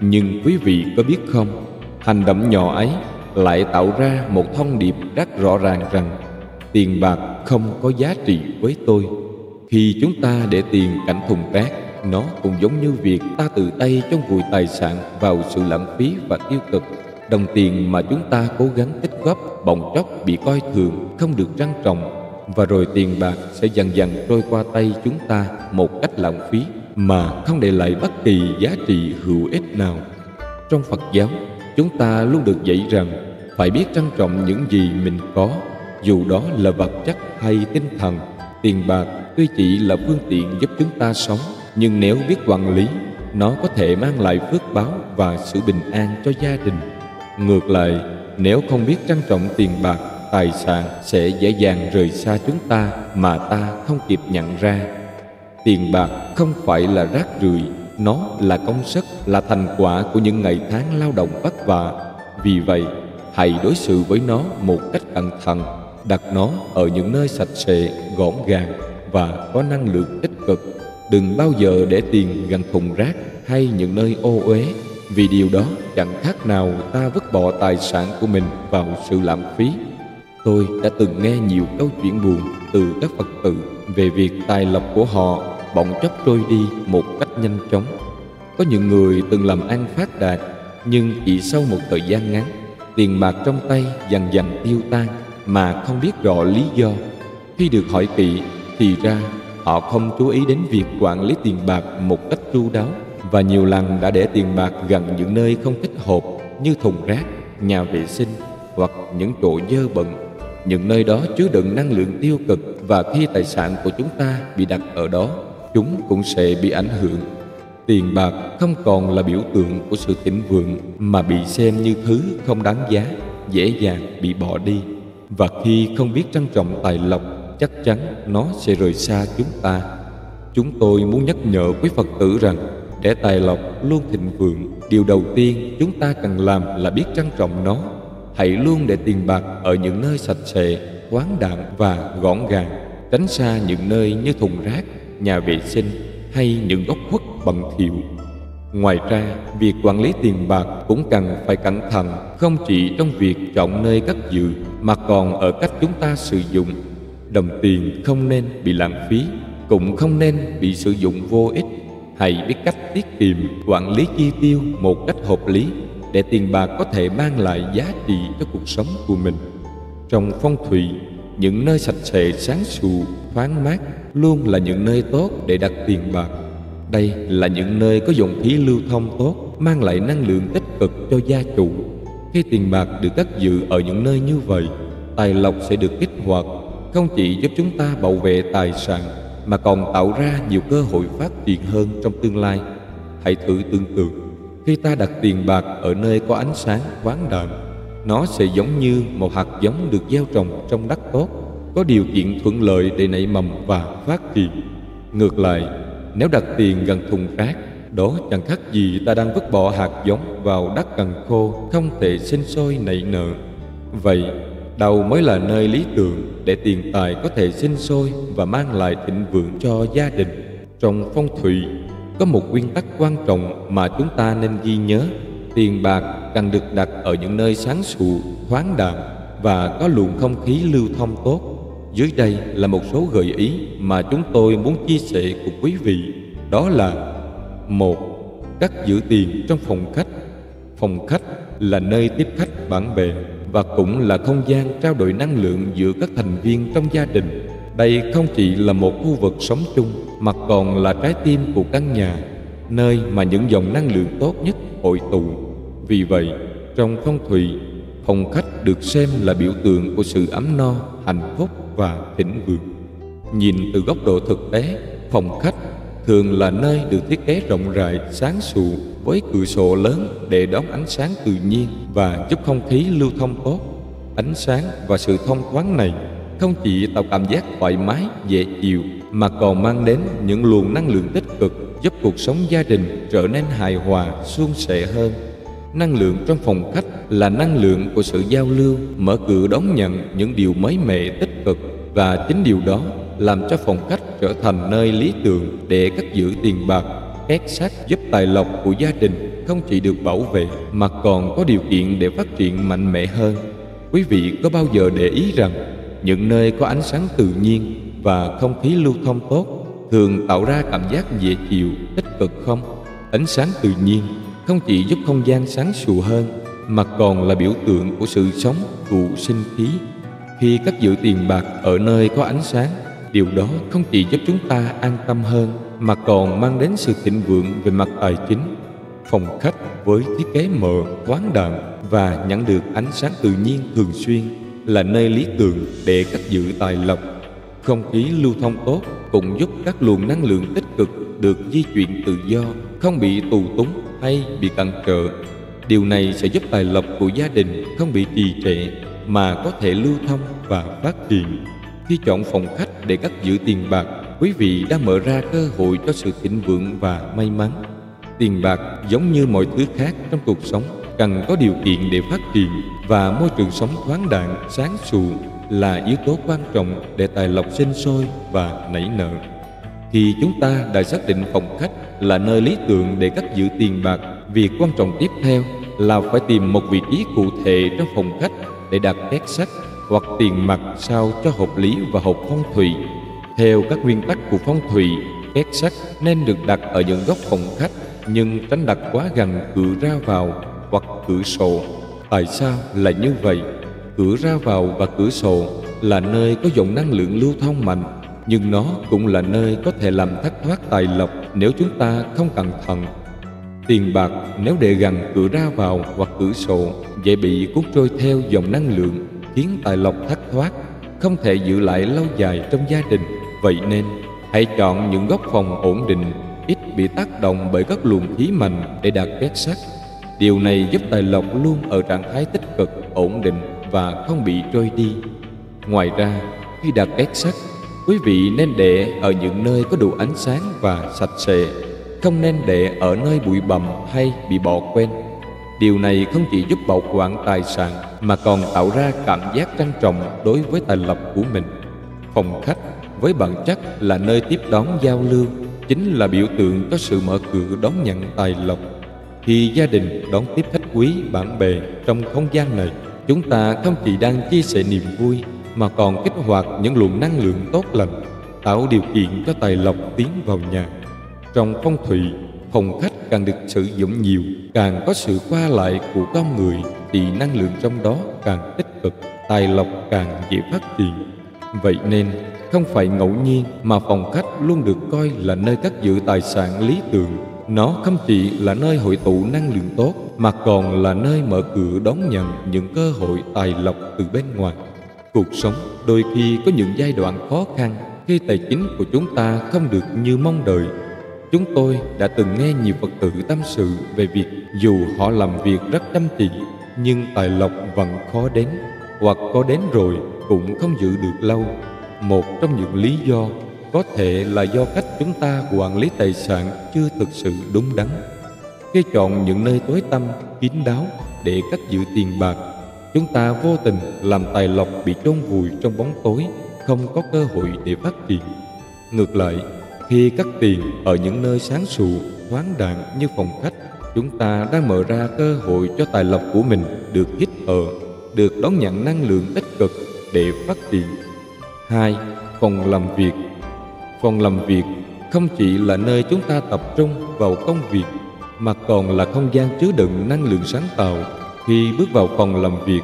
Nhưng quý vị có biết không, hành động nhỏ ấy lại tạo ra một thông điệp rất rõ ràng rằng tiền bạc không có giá trị với tôi. Khi chúng ta để tiền cạnh thùng rác, nó cũng giống như việc ta tự tay chôn vùi tài sản vào sự lãng phí và tiêu cực. Đồng tiền mà chúng ta cố gắng tích góp bỗng chốc bị coi thường, không được trân trọng, và rồi tiền bạc sẽ dần dần trôi qua tay chúng ta một cách lãng phí mà không để lại bất kỳ giá trị hữu ích nào. Trong Phật giáo, chúng ta luôn được dạy rằng phải biết trân trọng những gì mình có, dù đó là vật chất hay tinh thần. Tiền bạc tuy chỉ là phương tiện giúp chúng ta sống, nhưng nếu biết quản lý, nó có thể mang lại phước báo và sự bình an cho gia đình. Ngược lại, nếu không biết trân trọng tiền bạc, tài sản sẽ dễ dàng rời xa chúng ta mà ta không kịp nhận ra. Tiền bạc không phải là rác rưởi, nó là công sức, là thành quả của những ngày tháng lao động vất vả. Vì vậy, hãy đối xử với nó một cách cẩn thận, đặt nó ở những nơi sạch sẽ, gọn gàng và có năng lượng tích cực. Đừng bao giờ để tiền gần thùng rác hay những nơi ô uế, vì điều đó chẳng khác nào ta vứt bỏ tài sản của mình vào sự lãng phí. Tôi đã từng nghe nhiều câu chuyện buồn từ các Phật tử về việc tài lộc của họ bỗng chốc trôi đi một cách nhanh chóng. Có những người từng làm ăn phát đạt, nhưng chỉ sau một thời gian ngắn, tiền bạc trong tay dần dần tiêu tan mà không biết rõ lý do. Khi được hỏi kỹ thì ra họ không chú ý đến việc quản lý tiền bạc một cách chu đáo, và nhiều lần đã để tiền bạc gần những nơi không thích hợp như thùng rác, nhà vệ sinh hoặc những chỗ dơ bẩn. Những nơi đó chứa đựng năng lượng tiêu cực, và khi tài sản của chúng ta bị đặt ở đó, chúng cũng sẽ bị ảnh hưởng. Tiền bạc không còn là biểu tượng của sự thịnh vượng mà bị xem như thứ không đáng giá, dễ dàng bị bỏ đi. Và khi không biết trân trọng tài lộc, chắc chắn nó sẽ rời xa chúng ta. Chúng tôi muốn nhắc nhở quý Phật tử rằng để tài lộc luôn thịnh vượng, điều đầu tiên chúng ta cần làm là biết trân trọng nó. Hãy luôn để tiền bạc ở những nơi sạch sẽ, thoáng đãng và gọn gàng, tránh xa những nơi như thùng rác, nhà vệ sinh hay những góc khuất bẩn thỉu. Ngoài ra, việc quản lý tiền bạc cũng cần phải cẩn thận, không chỉ trong việc chọn nơi cất giữ mà còn ở cách chúng ta sử dụng. Đồng tiền không nên bị lãng phí, cũng không nên bị sử dụng vô ích. Hãy biết cách tiết kiệm, quản lý chi tiêu một cách hợp lý để tiền bạc có thể mang lại giá trị cho cuộc sống của mình. Trong phong thủy, những nơi sạch sẽ, sáng sủa, thoáng mát luôn là những nơi tốt để đặt tiền bạc. Đây là những nơi có dòng khí lưu thông tốt, mang lại năng lượng tích cực cho gia chủ. Khi tiền bạc được cất giữ ở những nơi như vậy, tài lộc sẽ được kích hoạt, không chỉ giúp chúng ta bảo vệ tài sản mà còn tạo ra nhiều cơ hội phát triển hơn trong tương lai. Hãy thử tưởng tượng, khi ta đặt tiền bạc ở nơi có ánh sáng thoáng đãng, nó sẽ giống như một hạt giống được gieo trồng trong đất tốt, có điều kiện thuận lợi để nảy mầm và phát triển. Ngược lại, nếu đặt tiền gần thùng rác, đó chẳng khác gì ta đang vứt bỏ hạt giống vào đất cằn khô, không thể sinh sôi nảy nở. Vậy, đâu mới là nơi lý tưởng để tiền tài có thể sinh sôi và mang lại thịnh vượng cho gia đình? Trong phong thủy, có một nguyên tắc quan trọng mà chúng ta nên ghi nhớ. Tiền bạc cần được đặt ở những nơi sáng sủa, thoáng đãng và có luồng không khí lưu thông tốt. Dưới đây là một số gợi ý mà chúng tôi muốn chia sẻ cùng quý vị. Đó là: 1. Cất giữ tiền trong phòng khách. Phòng khách là nơi tiếp khách bạn bè và cũng là không gian trao đổi năng lượng giữa các thành viên trong gia đình. Đây không chỉ là một khu vực sống chung mà còn là trái tim của căn nhà, nơi mà những dòng năng lượng tốt nhất hội tụ. Vì vậy, trong phong thủy, phòng khách được xem là biểu tượng của sự ấm no, hạnh phúc và thịnh vượng. Nhìn từ góc độ thực tế, phòng khách thường là nơi được thiết kế rộng rãi, sáng sủa với cửa sổ lớn để đón ánh sáng tự nhiên và giúp không khí lưu thông tốt. Ánh sáng và sự thông thoáng này không chỉ tạo cảm giác thoải mái, dễ chịu mà còn mang đến những luồng năng lượng tích cực giúp cuộc sống gia đình trở nên hài hòa, suôn sẻ hơn. Năng lượng trong phòng khách là năng lượng của sự giao lưu, mở cửa đón nhận những điều mới mẻ, tích cực, và chính điều đó làm cho phòng khách trở thành nơi lý tưởng để cất giữ tiền bạc, két sắt giúp tài lộc của gia đình không chỉ được bảo vệ mà còn có điều kiện để phát triển mạnh mẽ hơn. Quý vị có bao giờ để ý rằng những nơi có ánh sáng tự nhiên và không khí lưu thông tốt thường tạo ra cảm giác dễ chịu, tích cực không? Ánh sáng tự nhiên không chỉ giúp không gian sáng sủa hơn mà còn là biểu tượng của sự sống, của sinh khí. Khi cất giữ tiền bạc ở nơi có ánh sáng, điều đó không chỉ giúp chúng ta an tâm hơn mà còn mang đến sự thịnh vượng về mặt tài chính. Phòng khách với thiết kế mở, thoáng đãng và nhận được ánh sáng tự nhiên thường xuyên là nơi lý tưởng để cất giữ tài lộc. Không khí lưu thông tốt cũng giúp các luồng năng lượng tích cực được di chuyển tự do, không bị tù túng hay bị cản trở. Điều này sẽ giúp tài lộc của gia đình không bị trì trệ mà có thể lưu thông và phát triển. Khi chọn phòng khách để cất giữ tiền bạc, quý vị đang mở ra cơ hội cho sự thịnh vượng và may mắn. Tiền bạc giống như mọi thứ khác trong cuộc sống, cần có điều kiện để phát triển, và môi trường sống thoáng đãng, sáng sủa là yếu tố quan trọng để tài lộc sinh sôi và nảy nở. Khi chúng ta đã xác định phòng khách là nơi lý tưởng để cất giữ tiền bạc, việc quan trọng tiếp theo là phải tìm một vị trí cụ thể trong phòng khách để đặt két sắt hoặc tiền mặt sao cho hợp lý và hợp phong thủy. Theo các nguyên tắc của phong thủy, két sắt nên được đặt ở những góc phòng khách, nhưng tránh đặt quá gần cửa ra vào hoặc cửa sổ. Tại sao là như vậy? Cửa ra vào và cửa sổ là nơi có dòng năng lượng lưu thông mạnh, nhưng nó cũng là nơi có thể làm thất thoát tài lộc nếu chúng ta không cẩn thận. Tiền bạc nếu để gần cửa ra vào hoặc cửa sổ dễ bị cuốn trôi theo dòng năng lượng, khiến tài lộc thất thoát, không thể giữ lại lâu dài trong gia đình. Vậy nên hãy chọn những góc phòng ổn định, ít bị tác động bởi các luồng khí mạnh để đặt két sắt. Điều này giúp tài lộc luôn ở trạng thái tích cực, ổn định và không bị trôi đi. Ngoài ra, khi đặt két sắt, quý vị nên để ở những nơi có đủ ánh sáng và sạch sẽ, không nên để ở nơi bụi bặm hay bị bỏ quên. Điều này không chỉ giúp bảo quản tài sản mà còn tạo ra cảm giác trân trọng đối với tài lộc của mình. Phòng khách với bản chất là nơi tiếp đón giao lưu, chính là biểu tượng cho sự mở cửa đón nhận tài lộc. Khi gia đình đón tiếp khách quý, bạn bè trong không gian này, chúng ta không chỉ đang chia sẻ niềm vui mà còn kích hoạt những luồng năng lượng tốt lành, tạo điều kiện cho tài lộc tiến vào nhà. Trong phong thủy, phòng khách càng được sử dụng nhiều, càng có sự qua lại của con người thì năng lượng trong đó càng tích cực, tài lộc càng dễ phát triển. Vậy nên không phải ngẫu nhiên mà phòng khách luôn được coi là nơi cất giữ tài sản lý tưởng. Nó không chỉ là nơi hội tụ năng lượng tốt mà còn là nơi mở cửa đón nhận những cơ hội tài lộc từ bên ngoài. Cuộc sống đôi khi có những giai đoạn khó khăn khi tài chính của chúng ta không được như mong đợi. Chúng tôi đã từng nghe nhiều Phật tử tâm sự về việc dù họ làm việc rất chăm chỉ nhưng tài lộc vẫn khó đến, hoặc có đến rồi cũng không giữ được lâu. Một trong những lý do có thể là do cách chúng ta quản lý tài sản chưa thực sự đúng đắn. Khi chọn những nơi tối tăm, kín đáo để cất giữ tiền bạc, chúng ta vô tình làm tài lộc bị chôn vùi trong bóng tối, không có cơ hội để phát triển. Ngược lại, khi cất tiền ở những nơi sáng sủa, thoáng đãng như phòng khách, chúng ta đang mở ra cơ hội cho tài lộc của mình được hít thở, được đón nhận năng lượng tích cực để phát triển. 2. Phòng làm việc. Phòng làm việc không chỉ là nơi chúng ta tập trung vào công việc mà còn là không gian chứa đựng năng lượng sáng tạo. Khi bước vào phòng làm việc,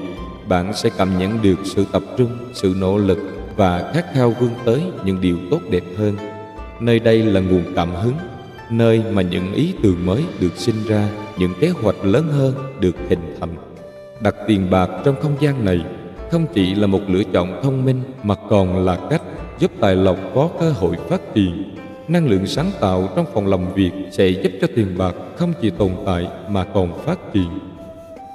bạn sẽ cảm nhận được sự tập trung, sự nỗ lực và khát khao vươn tới những điều tốt đẹp hơn. Nơi đây là nguồn cảm hứng, nơi mà những ý tưởng mới được sinh ra, những kế hoạch lớn hơn được hình thành. Đặt tiền bạc trong không gian này không chỉ là một lựa chọn thông minh mà còn là cách giúp tài lộc có cơ hội phát triển. năng lượng sáng tạo trong phòng làm việc sẽ giúp cho tiền bạc không chỉ tồn tại mà còn phát triển.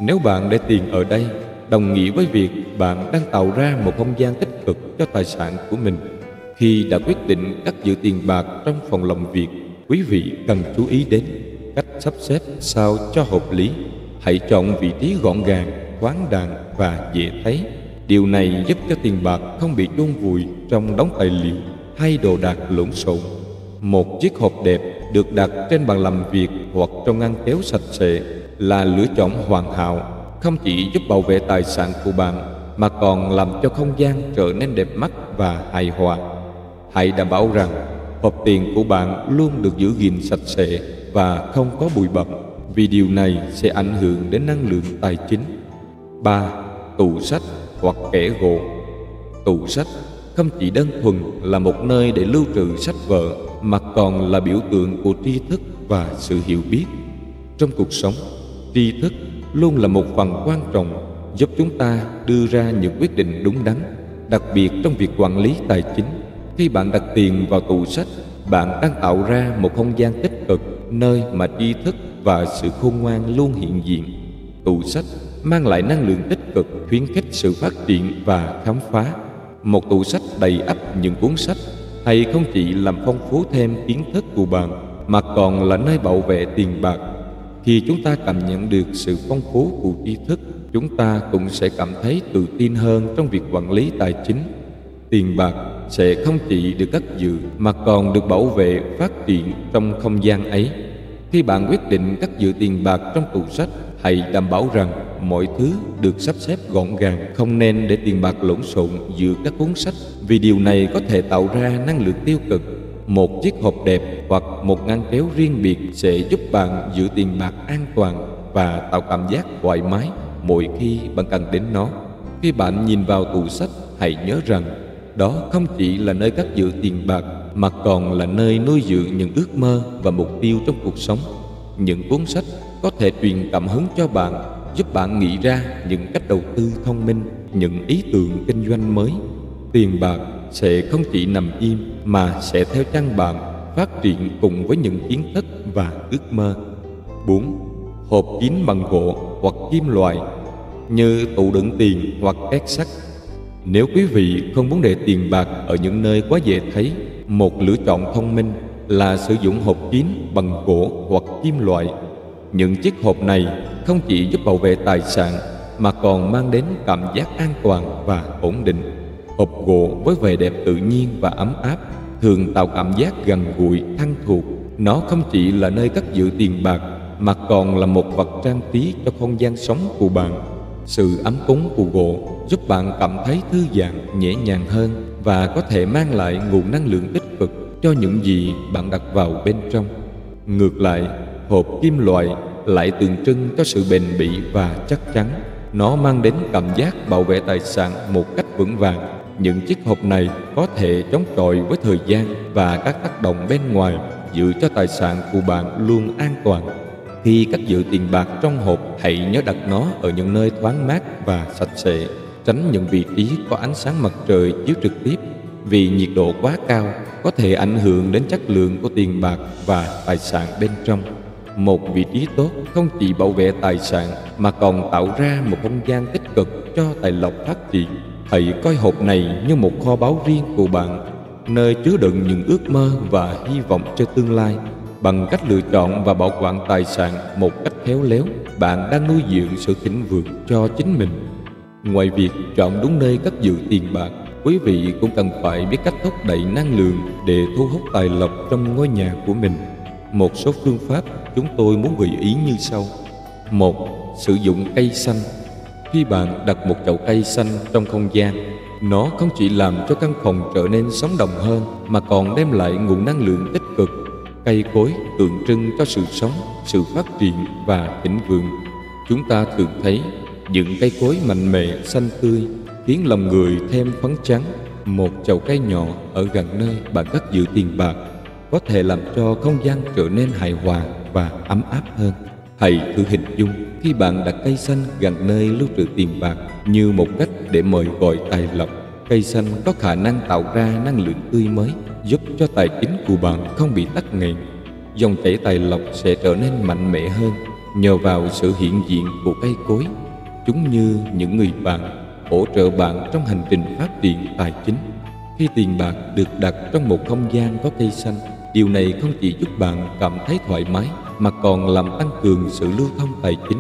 Nếu bạn để tiền ở đây, đồng nghĩa với việc bạn đang tạo ra một không gian tích cực cho tài sản của mình. Khi đã quyết định cất giữ tiền bạc trong phòng làm việc, quý vị cần chú ý đến cách sắp xếp sao cho hợp lý. Hãy chọn vị trí gọn gàng, thoáng đãng và dễ thấy. Điều này giúp cho tiền bạc không bị chôn vùi trong đống tài liệu hay đồ đạc lộn xộn. Một chiếc hộp đẹp được đặt trên bàn làm việc hoặc trong ngăn kéo sạch sẽ là lựa chọn hoàn hảo, không chỉ giúp bảo vệ tài sản của bạn mà còn làm cho không gian trở nên đẹp mắt và hài hòa. Hãy đảm bảo rằng hộp tiền của bạn luôn được giữ gìn sạch sẽ và không có bụi bặm, vì điều này sẽ ảnh hưởng đến năng lượng tài chính. 3. Tủ sách hoặc kẻ gỗ. Tủ sách không chỉ đơn thuần là một nơi để lưu trữ sách vở mà còn là biểu tượng của tri thức và sự hiểu biết. Trong cuộc sống, tri thức luôn là một phần quan trọng giúp chúng ta đưa ra những quyết định đúng đắn, đặc biệt trong việc quản lý tài chính. Khi bạn đặt tiền vào tủ sách, bạn đang tạo ra một không gian tích cực, nơi mà tri thức và sự khôn ngoan luôn hiện diện. Tủ sách mang lại năng lượng tích cực, khuyến khích sự phát triển và khám phá. Một tủ sách đầy ắp những cuốn sách hay không chỉ làm phong phú thêm kiến thức của bạn mà còn là nơi bảo vệ tiền bạc. Khi chúng ta cảm nhận được sự phong phú của tri thức, chúng ta cũng sẽ cảm thấy tự tin hơn trong việc quản lý tài chính. Tiền bạc sẽ không chỉ được cất giữ mà còn được bảo vệ, phát triển trong không gian ấy. Khi bạn quyết định cất giữ tiền bạc trong tủ sách, hãy đảm bảo rằng mọi thứ được sắp xếp gọn gàng, không nên để tiền bạc lộn xộn giữa các cuốn sách, vì điều này có thể tạo ra năng lượng tiêu cực. Một chiếc hộp đẹp hoặc một ngăn kéo riêng biệt sẽ giúp bạn giữ tiền bạc an toàn và tạo cảm giác thoải mái mỗi khi bạn cần đến nó. Khi bạn nhìn vào tủ sách, hãy nhớ rằng đó không chỉ là nơi cất giữ tiền bạc mà còn là nơi nuôi dưỡng những ước mơ và mục tiêu trong cuộc sống. Những cuốn sách có thể truyền cảm hứng cho bạn, giúp bạn nghĩ ra những cách đầu tư thông minh, những ý tưởng kinh doanh mới. Tiền bạc sẽ không chỉ nằm im mà sẽ theo chân bạn, phát triển cùng với những kiến thức và ước mơ. 4. Hộp kín bằng gỗ hoặc kim loại, như tủ đựng tiền hoặc két sắt. Nếu quý vị không muốn để tiền bạc ở những nơi quá dễ thấy, một lựa chọn thông minh là sử dụng hộp kín bằng gỗ hoặc kim loại. Những chiếc hộp này không chỉ giúp bảo vệ tài sản mà còn mang đến cảm giác an toàn và ổn định. Hộp gỗ với vẻ đẹp tự nhiên và ấm áp thường tạo cảm giác gần gũi, thân thuộc. Nó không chỉ là nơi cất giữ tiền bạc mà còn là một vật trang trí cho không gian sống của bạn. Sự ấm cúng của gỗ giúp bạn cảm thấy thư giãn, nhẹ nhàng hơn và có thể mang lại nguồn năng lượng tích cực cho những gì bạn đặt vào bên trong. Ngược lại, hộp kim loại lại tượng trưng cho sự bền bỉ và chắc chắn. Nó mang đến cảm giác bảo vệ tài sản một cách vững vàng. Những chiếc hộp này có thể chống chọi với thời gian và các tác động bên ngoài, giữ cho tài sản của bạn luôn an toàn. Khi cất giữ tiền bạc trong hộp, hãy nhớ đặt nó ở những nơi thoáng mát và sạch sẽ, tránh những vị trí có ánh sáng mặt trời chiếu trực tiếp, vì nhiệt độ quá cao có thể ảnh hưởng đến chất lượng của tiền bạc và tài sản bên trong. Một vị trí tốt không chỉ bảo vệ tài sản mà còn tạo ra một không gian tích cực cho tài lộc phát triển. Hãy coi hộp này như một kho báu riêng của bạn, nơi chứa đựng những ước mơ và hy vọng cho tương lai. Bằng cách lựa chọn và bảo quản tài sản một cách khéo léo, bạn đang nuôi dưỡng sự thịnh vượng cho chính mình. Ngoài việc chọn đúng nơi cất giữ tiền bạc, quý vị cũng cần phải biết cách thúc đẩy năng lượng để thu hút tài lộc trong ngôi nhà của mình. Một số phương pháp chúng tôi muốn gợi ý như sau. 1. Sử dụng cây xanh. Khi bạn đặt một chậu cây xanh trong không gian, nó không chỉ làm cho căn phòng trở nên sống động hơn mà còn đem lại nguồn năng lượng tích cực. Cây cối tượng trưng cho sự sống, sự phát triển và thịnh vượng. Chúng ta thường thấy những cây cối mạnh mẽ, xanh tươi khiến lòng người thêm phấn chấn. Một chậu cây nhỏ ở gần nơi bạn cất giữ tiền bạc có thể làm cho không gian trở nên hài hòa và ấm áp hơn. Hãy thử hình dung khi bạn đặt cây xanh gần nơi lưu trữ tiền bạc như một cách để mời gọi tài lộc. Cây xanh có khả năng tạo ra năng lượng tươi mới, giúp cho tài chính của bạn không bị tắc nghẽn. Dòng chảy tài lộc sẽ trở nên mạnh mẽ hơn nhờ vào sự hiện diện của cây cối. Chúng như những người bạn hỗ trợ bạn trong hành trình phát triển tài chính. Khi tiền bạc được đặt trong một không gian có cây xanh, điều này không chỉ giúp bạn cảm thấy thoải mái mà còn làm tăng cường sự lưu thông tài chính.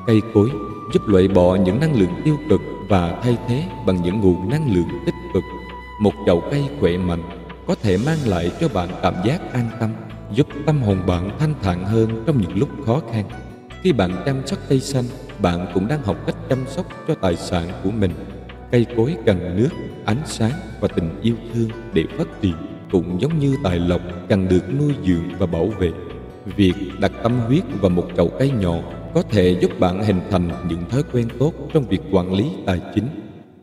Cây cối giúp loại bỏ những năng lượng tiêu cực và thay thế bằng những nguồn năng lượng tích cực. Một chậu cây khỏe mạnh có thể mang lại cho bạn cảm giác an tâm, giúp tâm hồn bạn thanh thản hơn trong những lúc khó khăn. Khi bạn chăm sóc cây xanh, bạn cũng đang học cách chăm sóc cho tài sản của mình. Cây cối cần nước, ánh sáng và tình yêu thương để phát triển, cũng giống như tài lộc cần được nuôi dưỡng và bảo vệ. Việc đặt tâm huyết vào một chậu cây nhỏ có thể giúp bạn hình thành những thói quen tốt trong việc quản lý tài chính.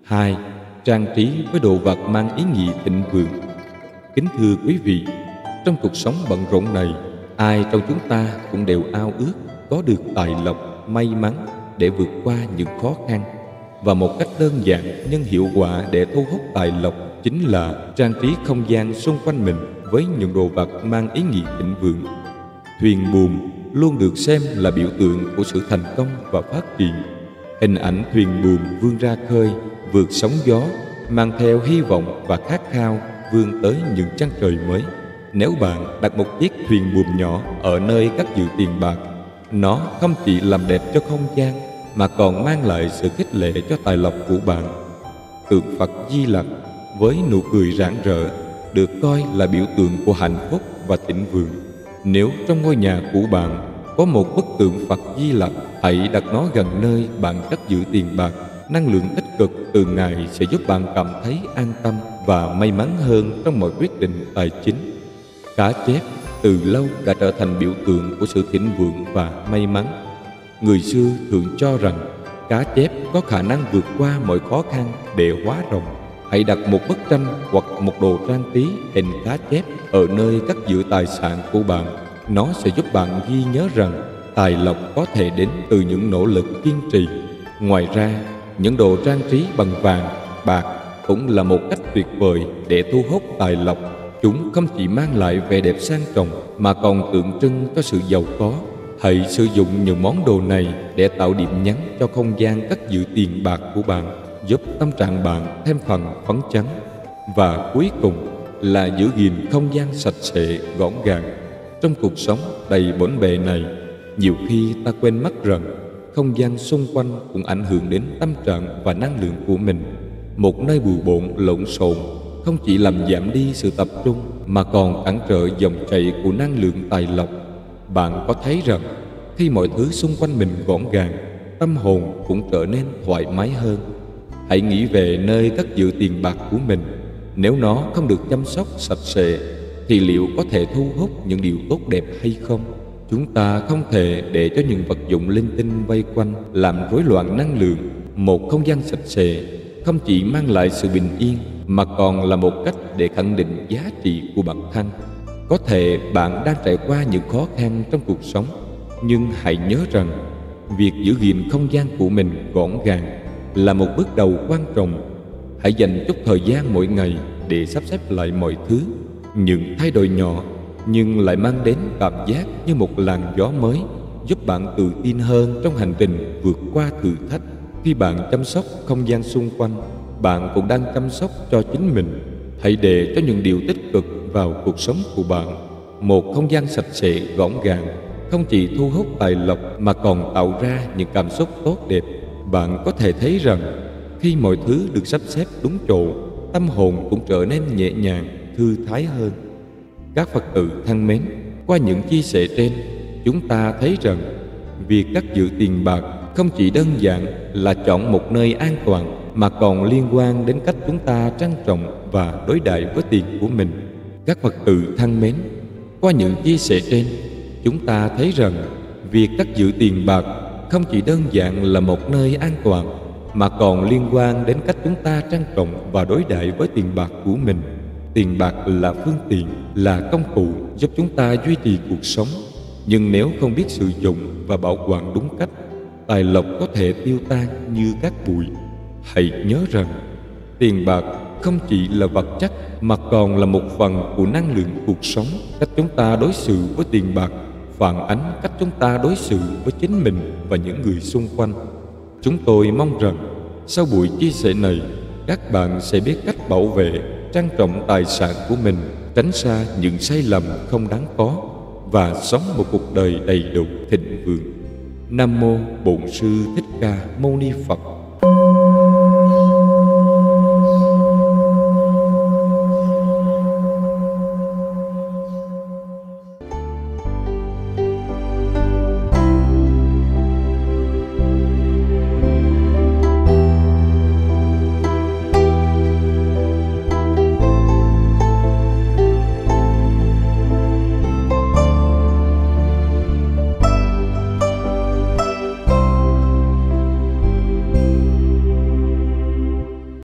2. Trang trí với đồ vật mang ý nghĩa thịnh vượng. Kính thưa quý vị, trong cuộc sống bận rộn này, ai trong chúng ta cũng đều ao ước có được tài lộc, may mắn để vượt qua những khó khăn. Và một cách đơn giản nhưng hiệu quả để thu hút tài lộc chính là trang trí không gian xung quanh mình với những đồ vật mang ý nghĩa thịnh vượng. Thuyền buồm luôn được xem là biểu tượng của sự thành công và phát triển. Hình ảnh thuyền buồm vươn ra khơi, vượt sóng gió, mang theo hy vọng và khát khao vươn tới những chân trời mới. Nếu bạn đặt một chiếc thuyền buồm nhỏ ở nơi cất giữ tiền bạc, nó không chỉ làm đẹp cho không gian mà còn mang lại sự khích lệ cho tài lộc của bạn. Tượng Phật Di Lặc với nụ cười rạng rỡ được coi là biểu tượng của hạnh phúc và thịnh vượng. Nếu trong ngôi nhà của bạn có một bức tượng Phật Di Lặc, hãy đặt nó gần nơi bạn cất giữ tiền bạc. Năng lượng tích cực từ Ngài sẽ giúp bạn cảm thấy an tâm và may mắn hơn trong mọi quyết định tài chính. Cá chép từ lâu đã trở thành biểu tượng của sự thịnh vượng và may mắn. Người xưa thường cho rằng cá chép có khả năng vượt qua mọi khó khăn để hóa rồng. Hãy đặt một bức tranh hoặc một đồ trang trí hình cá chép ở nơi cất giữ tài sản của bạn. Nó sẽ giúp bạn ghi nhớ rằng tài lộc có thể đến từ những nỗ lực kiên trì. Ngoài ra, những đồ trang trí bằng vàng, bạc cũng là một cách tuyệt vời để thu hút tài lộc. Chúng không chỉ mang lại vẻ đẹp sang trọng mà còn tượng trưng cho sự giàu có. Hãy sử dụng những món đồ này để tạo điểm nhấn cho không gian cất giữ tiền bạc của bạn, giúp tâm trạng bạn thêm phần phấn chấn. Và cuối cùng là giữ gìn không gian sạch sẽ, gọn gàng. Trong cuộc sống đầy bộn bề này, nhiều khi ta quên mất rằng không gian xung quanh cũng ảnh hưởng đến tâm trạng và năng lượng của mình. Một nơi bừa bộn, lộn xộn không chỉ làm giảm đi sự tập trung mà còn cản trở dòng chảy của năng lượng tài lộc. Bạn có thấy rằng khi mọi thứ xung quanh mình gọn gàng, tâm hồn cũng trở nên thoải mái hơn. Hãy nghĩ về nơi cất giữ tiền bạc của mình. Nếu nó không được chăm sóc sạch sẽ thì liệu có thể thu hút những điều tốt đẹp hay không? Chúng ta không thể để cho những vật dụng linh tinh vây quanh làm rối loạn năng lượng. Một không gian sạch sẽ không chỉ mang lại sự bình yên mà còn là một cách để khẳng định giá trị của bản thân. Có thể bạn đang trải qua những khó khăn trong cuộc sống, nhưng hãy nhớ rằng việc giữ gìn không gian của mình gọn gàng là một bước đầu quan trọng. Hãy dành chút thời gian mỗi ngày để sắp xếp lại mọi thứ. Những thay đổi nhỏ nhưng lại mang đến cảm giác như một làn gió mới, giúp bạn tự tin hơn trong hành trình vượt qua thử thách. Khi bạn chăm sóc không gian xung quanh, bạn cũng đang chăm sóc cho chính mình. Hãy để cho những điều tích cực vào cuộc sống của bạn. Một không gian sạch sẽ, gọn gàng không chỉ thu hút tài lộc mà còn tạo ra những cảm xúc tốt đẹp. Bạn có thể thấy rằng khi mọi thứ được sắp xếp đúng chỗ, tâm hồn cũng trở nên nhẹ nhàng, thư thái hơn. Các Phật tử thân mến, qua những chia sẻ trên, chúng ta thấy rằng việc cất giữ tiền bạc không chỉ đơn giản là chọn một nơi an toàn mà còn liên quan đến cách chúng ta trân trọng và đối đãi với tiền của mình. Các Phật tử thân mến, qua những chia sẻ trên, chúng ta thấy rằng việc cất giữ tiền bạc không chỉ đơn giản là một nơi an toàn mà còn liên quan đến cách chúng ta trân trọng và đối đãi với tiền bạc của mình. Tiền bạc là phương tiện, là công cụ giúp chúng ta duy trì cuộc sống. Nhưng nếu không biết sử dụng và bảo quản đúng cách, tài lộc có thể tiêu tan như cát bụi. Hãy nhớ rằng tiền bạc không chỉ là vật chất mà còn là một phần của năng lượng cuộc sống. Cách chúng ta đối xử với tiền bạc phản ánh cách chúng ta đối xử với chính mình và những người xung quanh. Chúng tôi mong rằng sau buổi chia sẻ này, các bạn sẽ biết cách bảo vệ, trân trọng tài sản của mình, tránh xa những sai lầm không đáng có và sống một cuộc đời đầy đủ thịnh vượng. Nam mô Bổn Sư Thích Ca Mâu Ni Phật.